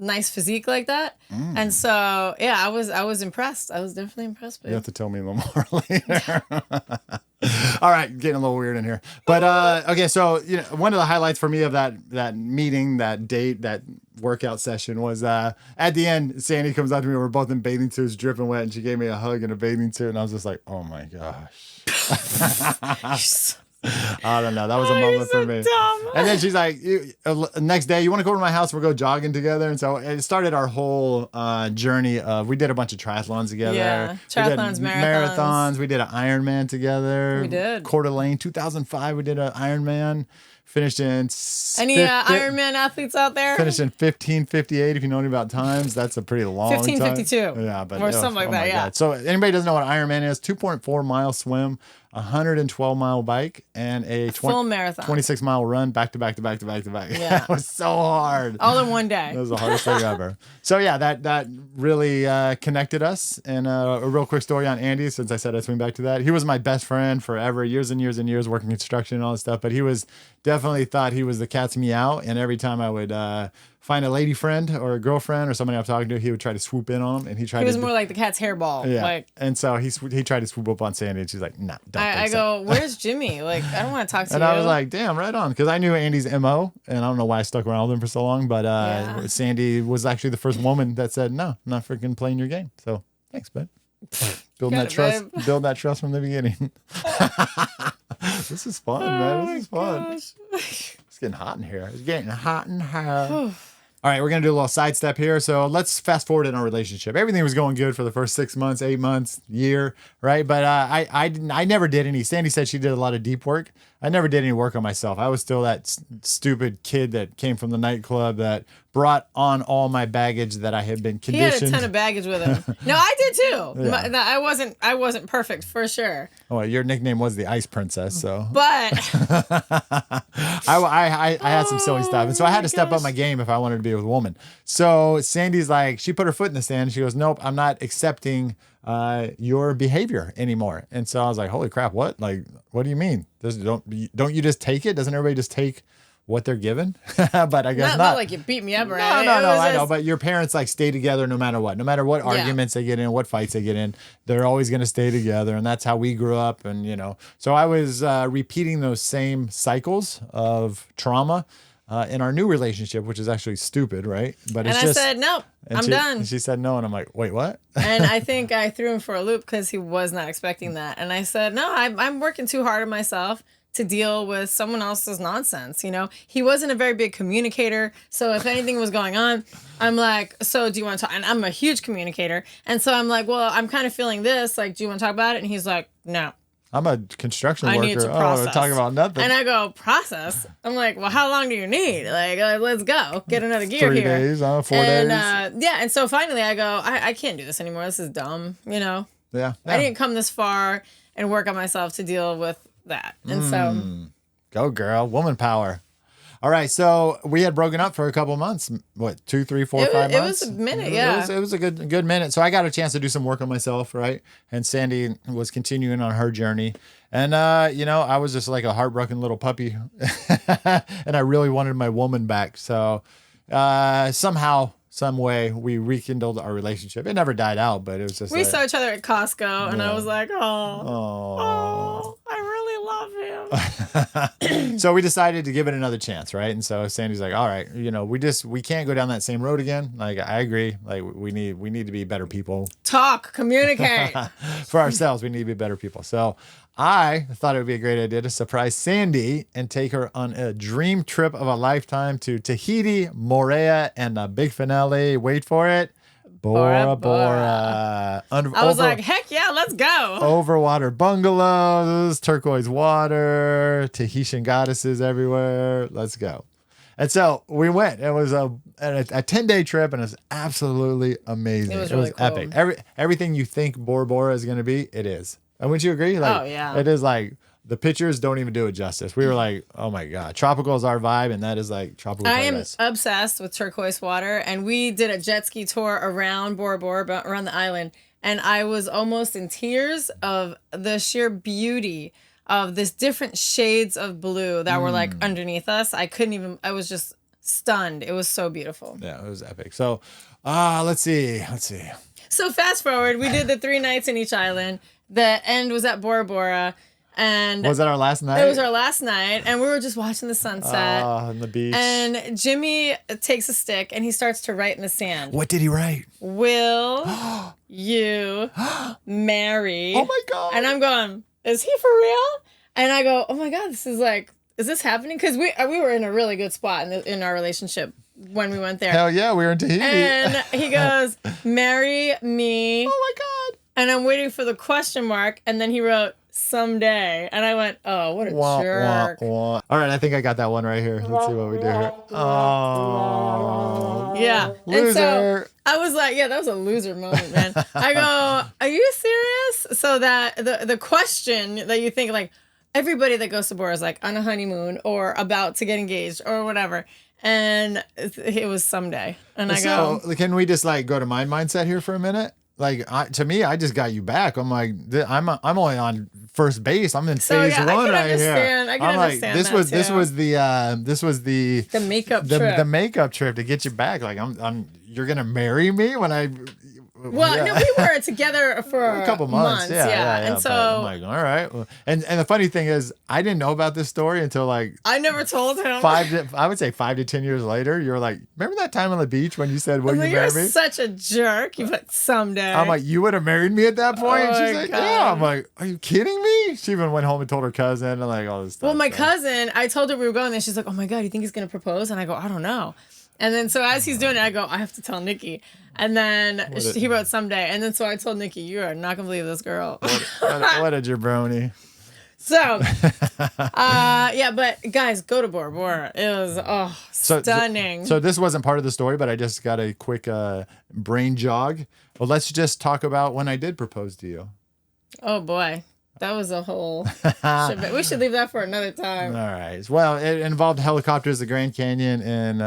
nice physique like that. And so, yeah, I was impressed. I was definitely impressed. You have to tell me a little more later. All right, getting a little weird in here. But okay, so one of the highlights for me of that meeting, that date, that workout session was at the end, Sandy comes up to me, we're both in bathing suits, dripping wet, and she gave me a hug in a bathing suit, and I was just like, oh my gosh. I don't know. That was a moment for me. Dumb. And then she's like, next day, you want to go over to my house? We'll go jogging together. And so it started our whole journey of, we did a bunch of triathlons together. Yeah, triathlons, marathons. We did an Ironman together. We did. Coeur d'Alene, 2005, we did an Ironman. Finished in... Any Ironman athletes out there? Finished in 15:58. If you know anything about times, that's a pretty long 15:52. time. Yeah, but or something like that. Yeah. God. So anybody doesn't know what Ironman is? 2.4 mile swim, 112 mile bike, and a full marathon, 26 mile run back to back to back to back to back. Yeah, it was so hard. All in one day. It was the hardest thing ever. So yeah, that really connected us. And a real quick story on Andy, since I said I'd swing back to that. He was my best friend forever, years and years and years, working construction and all this stuff. But he was definitely thought he was the cat's meow. And every time I would find a lady friend or a girlfriend or somebody I'm talking to, he would try to swoop in on him, and he was more like the cat's hairball. Yeah, like, and so he tried to swoop up on Sandy, and she's like, "No, don't." I go, "Where's Jimmy? Like, I don't want to talk to you." And I was like, "Damn, right on," because I knew Andy's MO, and I don't know why I stuck around with him for so long. But Sandy was actually the first woman that said, "No, I'm not freaking playing your game." So thanks, bud. Building that trust. Babe. Build that trust from the beginning. This is fun, man. This is fun. Gosh. It's getting hot in here. It's getting hot in here. All right, we're going to do a little sidestep here. So let's fast forward in our relationship. Everything was going good for the first 6 months, 8 months, year, right? But I never did any. Sandy said she did a lot of deep work. I never did any work on myself. I was still that stupid kid that came from the nightclub that brought on all my baggage that I had been conditioned. He had a ton of baggage with him. No, I did too. Yeah. I wasn't perfect for sure. Oh, your nickname was the Ice Princess, so. But I had some silly stuff, and so I had to step up my game if I wanted to be with a woman. So Sandy's like, she put her foot in the sand. She goes, "Nope, I'm not accepting your behavior anymore." And so I was like, "Holy crap! What? Like, what do you mean? Don't you just take it? Doesn't everybody just take what they're given?" But I guess not like you beat me up, right? No. I know, but your parents like stay together no matter what arguments they get in, what fights they get in. They're always going to stay together, and that's how we grew up. And so I was repeating those same cycles of trauma in our new relationship, which is actually stupid, right? But I said, "Nope, I'm done." And she said no, and I'm like, "Wait, what?" And I think I threw him for a loop because he was not expecting that. And I said, "No, I'm working too hard on myself to deal with someone else's nonsense." He wasn't a very big communicator. So if anything was going on, I'm like, "So do you want to talk?" And I'm a huge communicator. And so I'm like, "Well, I'm kind of feeling this. Like, do you want to talk about it?" And he's like, "No. I'm a construction worker. I need to process." We're talking about nothing. And I go, "Process?" I'm like, "Well, how long do you need? Like, let's go. Get another gear 3 here." 3 days, 4 days. And so finally I go, I can't do this anymore. This is dumb, Yeah. I didn't come this far and work on myself to deal with that. And so. Go, girl. Woman power. All right, so we had broken up for a couple months. What, 2, 3, 4, 5 months? It was a minute, yeah. It was a good minute. So I got a chance to do some work on myself, right? And Sandy was continuing on her journey. And, I was just like a heartbroken little puppy. And I really wanted my woman back. So somehow, some way, we rekindled our relationship. It never died out, but it was just we saw each other at Costco, and I was like, oh, I really love him. So we decided to give it another chance, right? And so Sandy's like, all right, we can't go down that same road again. Like, I agree. Like, we need to be better people. Talk, communicate. For ourselves, we need to be better people. So I thought it would be a great idea to surprise Sandy and take her on a dream trip of a lifetime to Tahiti, Moorea, and the big finale. Wait for it. Bora Bora. I was like, heck yeah, let's go. Overwater bungalows, turquoise water, Tahitian goddesses everywhere. Let's go. And so we went. It was a 10-day trip, and it was absolutely amazing. It was really cool. Epic. Everything you think Bora Bora is going to be, it is. And wouldn't you agree? Like, oh, yeah. It is like, the pictures don't even do it justice. We were like, oh my God, tropical is our vibe, and that is like tropical paradise. I am obsessed with turquoise water, and we did a jet ski tour around Bora Bora, around the island, and I was almost in tears of the sheer beauty of this different shades of blue that were like underneath us. I was just stunned. It was so beautiful. Yeah, it was epic. So, let's see. So fast forward, we did the 3 nights in each island. The end was at Bora Bora. And was that our last night? It was our last night, and we were just watching the sunset on the beach. And Jimmy takes a stick and he starts to write in the sand. What did he write? Will you marry? Oh my God! And I'm going, is he for real? And I go, oh my God, this is like, is this happening? Because we were in a really good spot in our relationship when we went there. Hell yeah, we were in Tahiti. And he goes, marry me. Oh my God! And I'm waiting for the question mark, and then he wrote, someday. And I went, oh, what a jerk. All right, I think I got that one right here. Let's see what we do here. Oh. Yeah. Loser. And so I was like, yeah, that was a loser moment, man. I go, are you serious? So that the question that you think, like, everybody that goes to Bora is like on a honeymoon or about to get engaged or whatever. And it was someday. And I go, so can we just like go to my mindset here for a minute? Like to me, I just got you back. I'm like, I'm only on first base. I'm in phase one right here. I can understand. This was the makeup trip. The makeup trip to get you back. Like you're gonna marry me when I. Well, no, we were together for a couple months. Yeah. And so I'm like, all right. Well, and the funny thing is, I didn't know about this story until like I never told him. I would say 5 to 10 years later, you're like, remember that time on the beach when you said, "Will you marry me?" You're such a jerk. You put someday. I'm like, you would have married me at that point. Oh, she's like, God. yeah. I'm like, are you kidding me? She even went home and told her cousin and like all this stuff. Well, my cousin, I told her we were going there. She's like, oh my God, you think he's gonna propose? And I go, I don't know. And then so as he's doing it, I go, I have to tell Nikki. And then he wrote someday. And then so I told Nikki, you are not going to believe this girl. What a jabroni. So, yeah, but guys, go to Bora Bora. It was, stunning. So this wasn't part of the story, but I just got a quick brain jog. Well, let's just talk about when I did propose to you. Oh, boy. That was a whole shit. We should leave that for another time. All right. Well, it involved helicopters, the Grand Canyon, and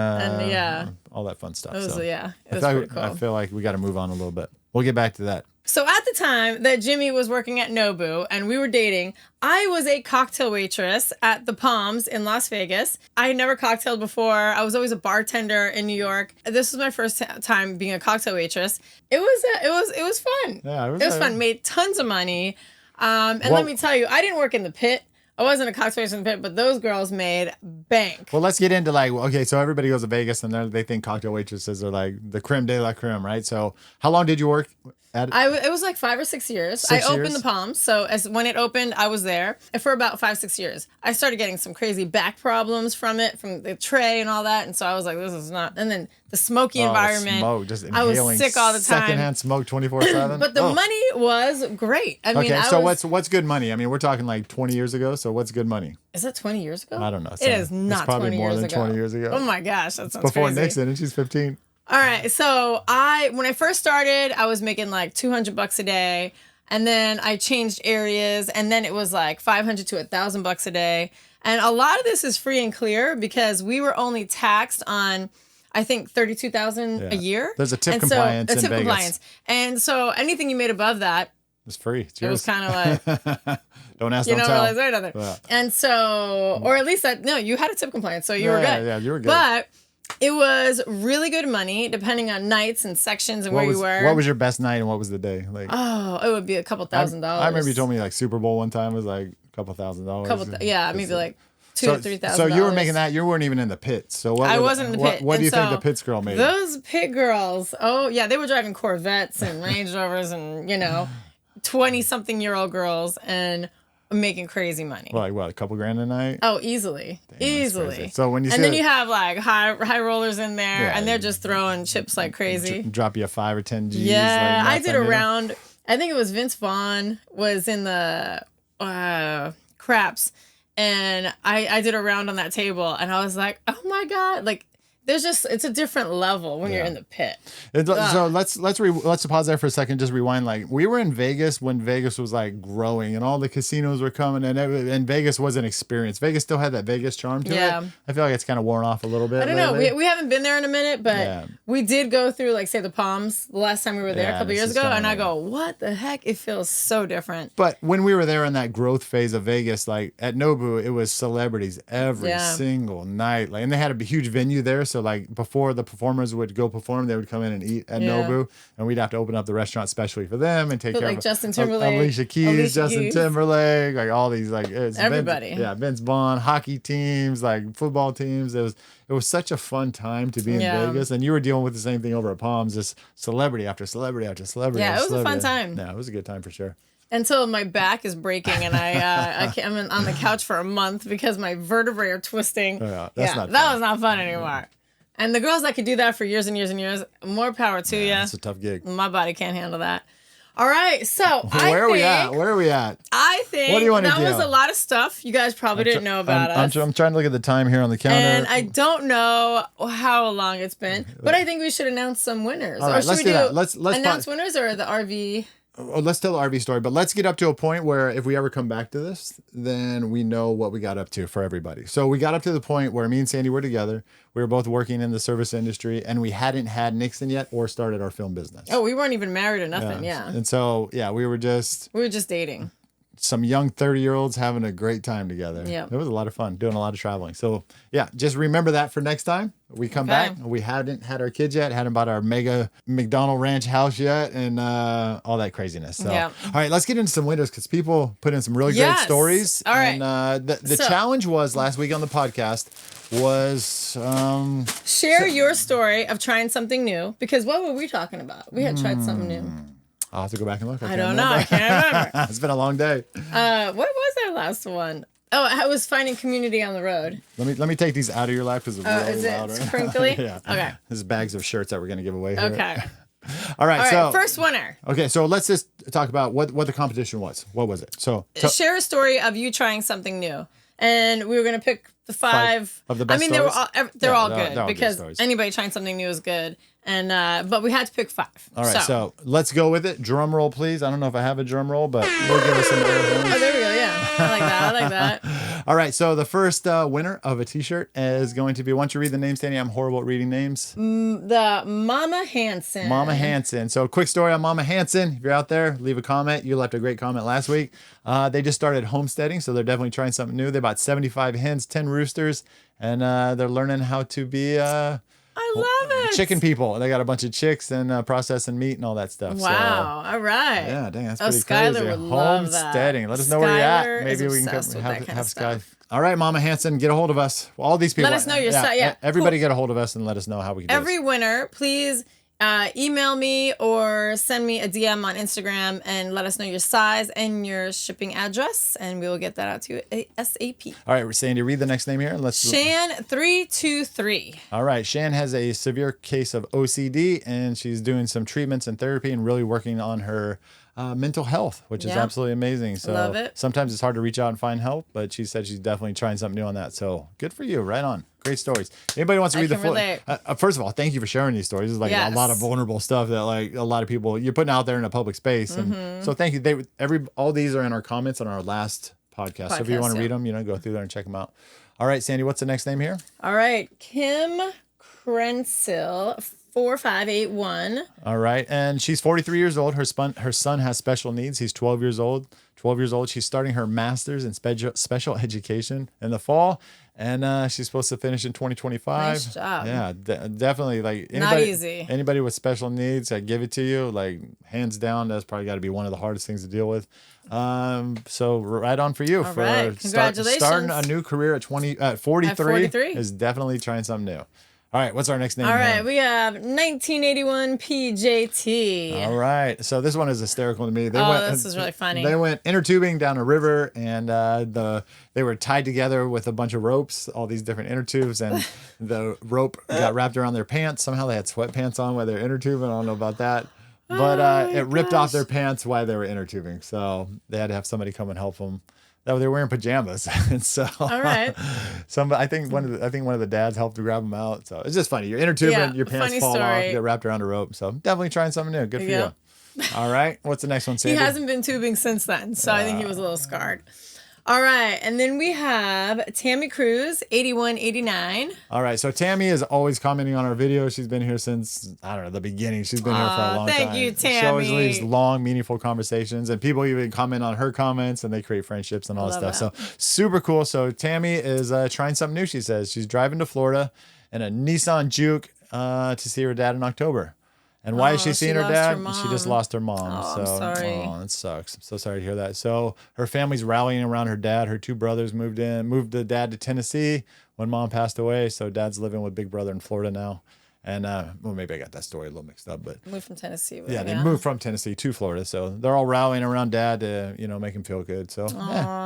yeah, all that fun stuff. It was, so it was pretty cool. I feel like we got to move on a little bit. We'll get back to that. So at the time that Jimmy was working at Nobu and we were dating, I was a cocktail waitress at the Palms in Las Vegas. I had never cocktailed before. I was always a bartender in New York. This was my first time being a cocktail waitress. It was fun. Yeah, it was fun. Made tons of money. Let me tell you, I didn't work in the pit. I wasn't a cocktail waitress in the pit, but those girls made bank. Well, let's get into like, okay, so everybody goes to Vegas and they think cocktail waitresses are like the creme de la creme, right? So how long did you work at? It was like 5 or 6 years. I opened the Palms. So when it opened, I was there for about 5, 6 years. I started getting some crazy back problems from the tray and all that. And so I was like, this is not, and then the smoky environment. Smoke, just I was sick all the time. Secondhand smoke 24/7. But the money was great. I mean, so what's good money? I mean, we're talking like 20 years ago. So what's good money? Is that 20 years ago? I don't know. It is not it's probably 20 more years than ago. 20 years ago. Oh my gosh, that sounds before crazy. Nixon, and she's 15. All right, so when I first started, I was making like $200 a day, and then I changed areas, and then it was like $500 to $1,000 a day, and a lot of this is free and clear because we were only taxed on, I think, $32,000 a year. There's a tip compliance in Vegas. And so anything you made above that, it's free. It's yours. It was kind of like don't ask, don't tell. Realize nothing. Yeah. And so, or at least you had a tip compliance, so you were good. Yeah, you were good. But it was really good money, depending on nights and sections and where you were. What was your best night and what was the day? Like, it would be a couple $1,000. I remember you told me like Super Bowl one time was like a couple $1,000. Maybe like $2,000 to $3,000. So you were making that. You weren't even in the pits. So I wasn't in the pit. What do you think the pits girl made? Those pit girls. Oh yeah, they were driving Corvettes and Range Rovers and 20-something-year-old girls and making crazy money. Like what, a couple grand a night? Oh, easily. Easily. So when you and then you have like high rollers in there, and they're just throwing chips like crazy. Drop you a 5 or 10 G's. Yeah, I did a round. I think it was Vince Vaughn was in the craps, and I did a round on that table, and I was like, oh my God, like it's a different level when you're in the pit. So let's pause there for a second. Just rewind. Like we were in Vegas when Vegas was like growing and all the casinos were coming and Vegas was an experience. Vegas still had that Vegas charm to it. I feel like it's kind of worn off a little bit. I don't know. We haven't been there in a minute, but we did go through like say the Palms the last time we were there a couple years ago, and I go, what the heck? It feels so different. But when we were there in that growth phase of Vegas, like at Nobu, it was celebrities every single night. Like, and they had a huge venue there. So like before the performers would go perform, they would come in and eat at Nobu, and we'd have to open up the restaurant especially for them and take care of Justin Timberlake, Alicia Keys, Justin Timberlake, like all these like everybody. Vince Vaughn, hockey teams, like football teams. It was such a fun time to be in Vegas, and you were dealing with the same thing over at Palms, just celebrity after celebrity after celebrity. Yeah, it was a fun time. Yeah, it was a good time for sure. Until my back is breaking and I'm on the couch for a month because my vertebrae are twisting. That was not fun anymore. And the girls that could do that for years and years and years, more power to you. That's a tough gig. My body can't handle that. All right, so Where are we at? I think what do you want to do? That was a lot of stuff you guys probably didn't know about us. I'm trying to look at the time here on the counter. And I don't know how long it's been, but I think we should announce some winners. All right, let's do that. Let's announce winners or the RV. Oh, let's tell the RV story, but let's get up to a point where if we ever come back to this, then we know what we got up to for everybody. So we got up to the point where me and Sandy were together. We were both working in the service industry, and we hadn't had Nixon yet or started our film business. Oh, we weren't even married or nothing. Yeah. And so, we were just dating. Some young 30-year-olds having a great time together. Yeah. It was a lot of fun, doing a lot of traveling. So, just remember that for next time. We come back. We hadn't had our kids yet, hadn't bought our mega McDonald Ranch house yet, and all that craziness. So, all right, let's get into some winners because people put in some really great stories. All right. And the challenge was last week on the podcast was share your story of trying something new, because what were we talking about? We had tried something new. I'll have to go back and look. I don't know. I can't remember. It's been a long day. What was our last one? Oh, I was finding community on the road. Let me take these out of your lap because they're really loud. It's crinkly? Yeah. Okay. This is bags of shirts that we're going to give away here. Okay. All right. So first winner. Okay, so let's just talk about what the competition was. What was it? So share a story of you trying something new, and we were going to pick the five of the best. I mean, stories? they're all good because anybody trying something new is good. And but we had to pick 5. All right, so let's go with it. Drum roll, please. I don't know if I have a drum roll, but we'll give us some air horns. Oh, there we go. Yeah, I like that. All right, so the first winner of a T-shirt is going to be. Why don't you read the name, Sandy? I'm horrible at reading names. The Mama Hansen. Mama Hansen. So, quick story on Mama Hansen. If you're out there, leave a comment. You left a great comment last week. They just started homesteading, so they're definitely trying something new. They bought 75 hens, 10 roosters, and they're learning how to be. I love it. Chicken people. They got a bunch of chicks and processing meat and all that stuff. Wow. So, all right. Yeah, dang, that's pretty Skylar crazy. Would love Homesteading. that. Let us know where you're at. Maybe we can have Sky. All right, Mama Hansen, get a hold of us. Well, all these people. Let us know your site. Yeah. Everybody get a hold of us and let us know how we can do Every winner, please email me or send me a DM on Instagram and let us know your size and your shipping address, and we will get that out to you ASAP. All right, Sandy, read the next name here. Shan323. All right, Shan has a severe case of OCD, and she's doing some treatments and therapy and really working on her mental health, which is absolutely amazing. So love it. Sometimes it's hard to reach out and find help, but she said she's definitely trying something new on that. So good for you. Right on. Great stories. Anybody wants to read the full? First of all, thank you for sharing these stories. It's like a lot of vulnerable stuff that like a lot of people you're putting out there in a public space, and so thank you. All these are in our comments on our last podcast. So if you want to read them, go through there and check them out. All right, Sandy, what's the next name here? All right, Kim Krensil. 4581. All right, and she's 43 years old. Her son has special needs. He's 12 years old. She's starting her master's in special education in the fall, and she's supposed to finish in 2025. Nice job. Yeah, definitely. Like not easy. Anybody with special needs, I give it to you. Like hands down, that's probably got to be one of the hardest things to deal with. So right on for you. Congratulations. Starting a new career at 43 is definitely trying something new. All right, what's our next name? All right, we have 1981 PJT. All right, so this one is hysterical to me. This is really funny. They went inner tubing down a river, and they were tied together with a bunch of ropes, all these different inner tubes, and the rope got wrapped around their pants. Somehow they had sweatpants on while they're inner tubing. I don't know about that. But it ripped off their pants while they were inner tubing, so they had to have somebody come and help them that they were wearing pajamas. And so, All right. I think one of the dads helped to grab them out. So it's just funny. You're inner tubing, your pants funny fall off, story. get wrapped around a rope. So definitely trying something new. Good for Yep. you. All right. What's the next one, He Sandy? hasn't been tubing since then, so I think he was a little scarred. All right, and then we have Tammy Cruz, 8189. All right, so Tammy is always commenting on our videos. She's been here since, I don't know, the beginning. She's been here for a long time. Thank you, Tammy. She always leaves long, meaningful conversations, and people even comment on her comments, and they create friendships and all that stuff. So super cool. So Tammy is trying something new, she says. She's driving to Florida in a Nissan Juke to see her dad in October. And why is she seeing her dad? She just lost her mom. Oh, I'm sorry. Oh, that sucks. I'm so sorry to hear that. So her family's rallying around her dad. Her two brothers moved the dad to Tennessee when mom passed away. So dad's living with big brother in Florida now. And well, maybe I got that story a little mixed up, but moved from Tennessee. Yeah, they moved from Tennessee to Florida. So they're all rallying around dad to, make him feel good. So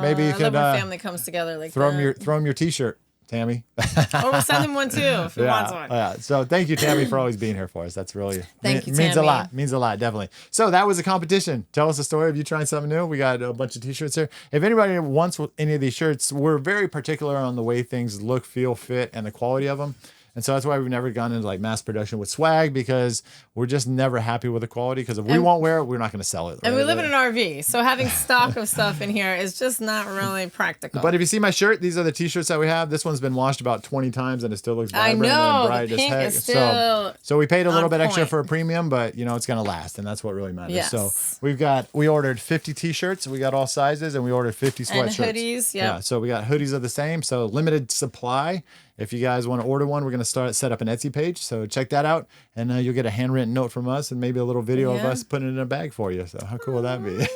maybe you could family comes together like throw that. him your t-shirt, Tammy. Or we'll send him one too if he wants one. Yeah. So thank you, Tammy, for always being here for us. That's really means a lot. Means a lot, definitely. So that was a competition. Tell us a story of you trying something new. We got a bunch of t-shirts here. If anybody wants any of these shirts, we're very particular on the way things look, feel, fit, and the quality of them. And so that's why we've never gone into like mass production with swag, because we're just never happy with the quality. Because if we won't wear it, we're not going to sell it. And we live in an RV, so having stock of stuff in here is just not really practical. But if you see my shirt, these are the t-shirts that we have. This one's been washed about 20 times and it still looks vibrant and bright the pink as heck. is still So we paid a little bit extra point. for a premium, but it's going to last, and that's what really matters. Yes. So we ordered 50 t-shirts. We got all sizes, and we ordered 50 sweatshirts. And hoodies, Yeah. So we got hoodies of the same. So limited supply. If you guys want to order one, we're going to set up an Etsy page. So check that out, and you'll get a handwritten note from us and maybe a little video of us putting it in a bag for you. So how cool would that be?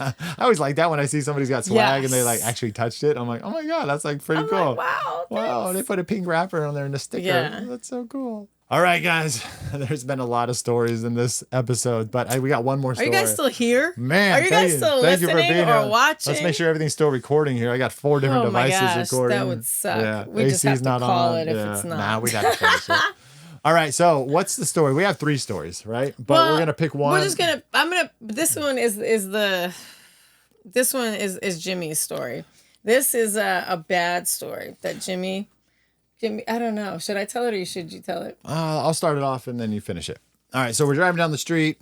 I always like that when I see somebody's got swag and they like actually touched it. I'm like, oh my God, that's like pretty cool. Like, wow, they put a pink wrapper on there and a sticker. Yeah. That's so cool. All right, guys. There's been a lot of stories in this episode, but we got one more story. Are you guys still here? Man, are you guys still listening or watching? Let's make sure everything's still recording here. I got 4 different devices recording. That would suck. Yeah. We just have to call it if it's not. Nah, we'd have to finish it. All right, so what's the story? We have 3 stories, right? But we're gonna pick one. This one is Jimmy's story. This is a bad story that Jimmy, I don't know. Should I tell it or should you tell it? I'll start it off and then you finish it. All right, so we're driving down the street.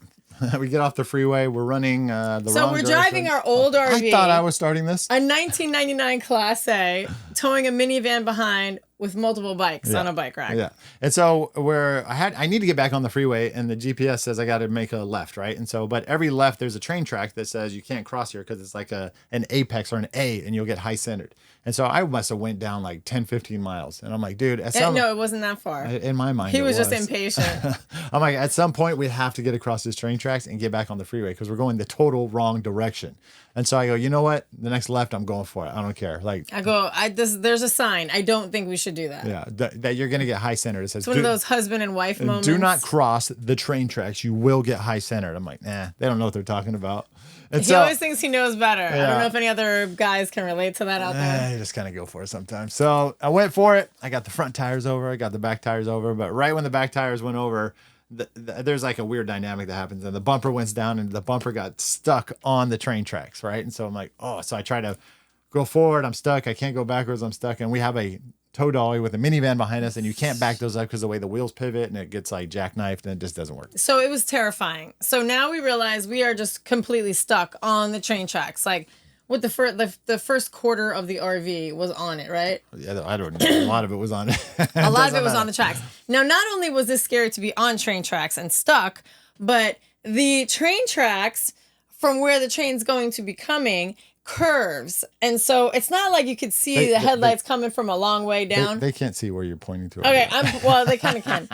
We get off the freeway. We're running the wrong direction. So we're driving our old RV. I thought I was starting this. A 1999 Class A, towing a minivan behind with multiple bikes on a bike rack. Yeah. And so I need to get back on the freeway, and the GPS says I got to make a left, right? And so, but every left, there's a train track that says you can't cross here because it's like an apex or an A, and you'll get high centered. And so I must have went down like 10, 15 miles. And I'm like, dude, no, it wasn't that far. In my mind, he was just impatient. I'm like, at some point, we have to get across this train tracks and get back on the freeway because we're going the total wrong direction. And so I go, you know what? The next left, I'm going for it. I don't care. Like there's a sign. I don't think we should do that. Yeah, that you're going to get high centered. It says, it's one of those husband and wife moments. Do not cross the train tracks. You will get high centered. I'm like, nah, they don't know what they're talking about. And he always thinks he knows better. Yeah. I don't know if any other guys can relate to that out there. You just kind of go for it sometimes. So I went for it. I got the front tires over. I got the back tires over. But right when the back tires went over, there's like a weird dynamic that happens. And the bumper went down and the bumper got stuck on the train tracks, right? And so I'm like, so I try to go forward. I'm stuck. I can't go backwards. I'm stuck. And we have a tow dolly with a minivan behind us, and you can't back those up because the way the wheels pivot and it gets like jackknifed and it just doesn't work. So it was terrifying. So now we realize we are just completely stuck on the train tracks. Like with the first quarter of the RV was on it, right? Yeah, I don't know. A lot of it was on it. A lot of it was on the tracks. Now, not only was this scary to be on train tracks and stuck, but the train tracks from where the train's going to be coming curves, and so it's not like you could see the headlights coming from a long way down. They can't see where you're pointing to. Okay, they kind of can.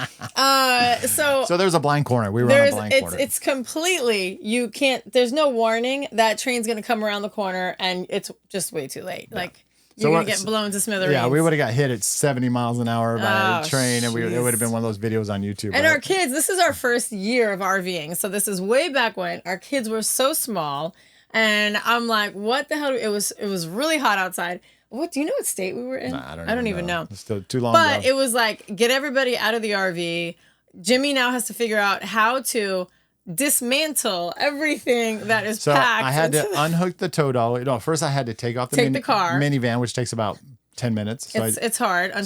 So there's a blind corner. We were on a blind corner. It's completely, you can't. There's no warning that train's gonna come around the corner, and it's just way too late. Yeah. Like you're gonna get blown to smithereens. Yeah, we would have got hit at 70 miles an hour by a train, and it would have been one of those videos on YouTube. And our kids, this is our first year of RVing, so this is way back when our kids were so small. And I'm like, what the hell? It was really hot outside. What do you know what state we were in? Nah, I don't even know. It's still too long But ago. it was like, get everybody out of the RV. Jimmy now has to figure out how to dismantle everything that is So packed. I had to unhook the tow dolly. No, first I had to take off the, the car. minivan, which takes about 10 minutes. So it's hard on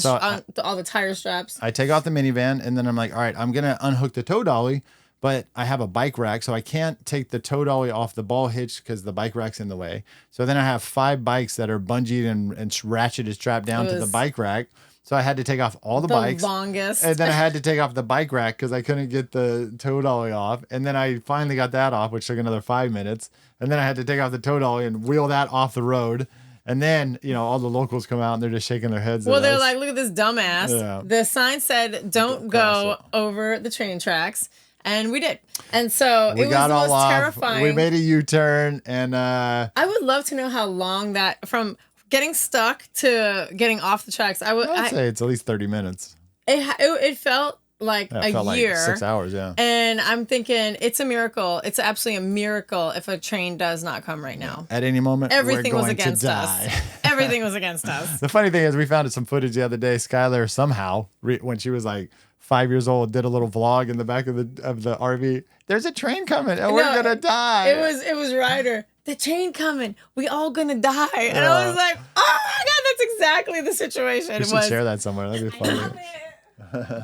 all the tire straps. I take off the minivan, and then I'm like, all right, I'm going to unhook the tow dolly, but I have a bike rack, so I can't take the tow dolly off the ball hitch because the bike rack's in the way. So then I have 5 bikes that are bungeed and ratcheted strapped down to the bike rack. So I had to take off all the bikes. Longest. And then I had to take off the bike rack because I couldn't get the tow dolly off. And then I finally got that off, which took another 5 minutes. And then I had to take off the tow dolly and wheel that off the road. And then, all the locals come out and they're just shaking their heads. Well, they're like, look at this dumbass. Yeah. The sign said, don't go over the train tracks. And we did. And so it was the most terrifying. We made a U-turn. And I would love to know how long that, from getting stuck to getting off the tracks. I'd say it's at least 30 minutes. It felt like a year. Like 6 hours, yeah. And I'm thinking it's a miracle. It's absolutely a miracle if a train does not come right now. At any moment, everything we're going was against to die. us. Everything was against us. The funny thing is, we found some footage the other day. Skylar somehow, when she was like 5 years old, did a little vlog in the back of the RV. There's a train coming, and we're gonna die. It was Ryder. The train coming. We all gonna die. And I was like, oh my God, that's exactly the situation. We should share that somewhere. That'd be funny.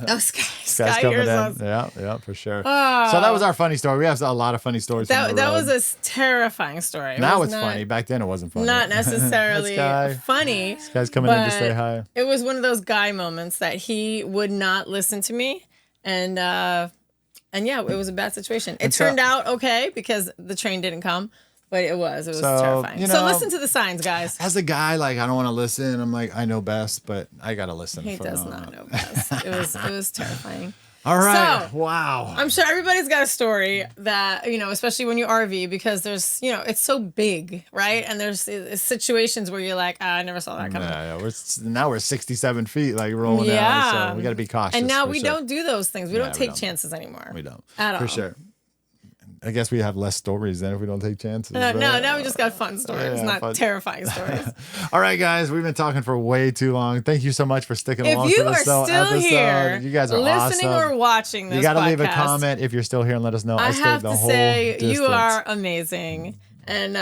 Oh, Sky coming hears in. us. Yeah, for sure. So that was our funny story. We have a lot of funny stories. That was a terrifying story. Now it's funny. Back then it wasn't funny. Not necessarily funny. This guy's coming in to say hi. It was one of those guy moments that he would not listen to me. And yeah, it was a bad situation. It turned out okay because the train didn't come. But it was terrifying. So listen to the signs, guys. As a guy, like, I don't want to listen. I'm like, I know best, but I got to listen. He does not know best. It was terrifying. All right. So, wow. I'm sure everybody's got a story that, especially when you RV, because there's, it's so big, right? And there's situations where you're like, I never saw that coming. Yeah. Now we're 67 feet, like, rolling down. So we got to be cautious. And now we don't do those things. We don't take chances anymore. We don't. At all. For sure. I guess we have less stories then if we don't take chances. No, now we just got fun stories, not terrifying stories. All right, guys, we've been talking for way too long. Thank you so much for sticking along for this still episode. Here, you guys are listening awesome. or watching this You got to leave a podcast, comment if you're still here and let us know. I have to say, distance. you are amazing. And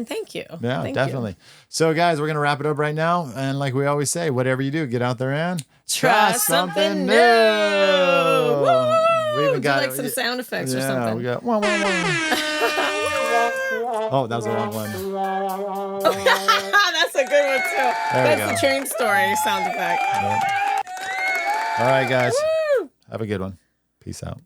thank you. Yeah, thank definitely. You. So, guys, we're going to wrap it up right now. And like we always say, whatever you do, get out there and try something new. Woo! We even got some sound effects or something. We got wah, wah, wah. Oh, that was the wrong one. That's a good one, too. That's the train story sound effect. Yep. All right, guys. Woo! Have a good one. Peace out.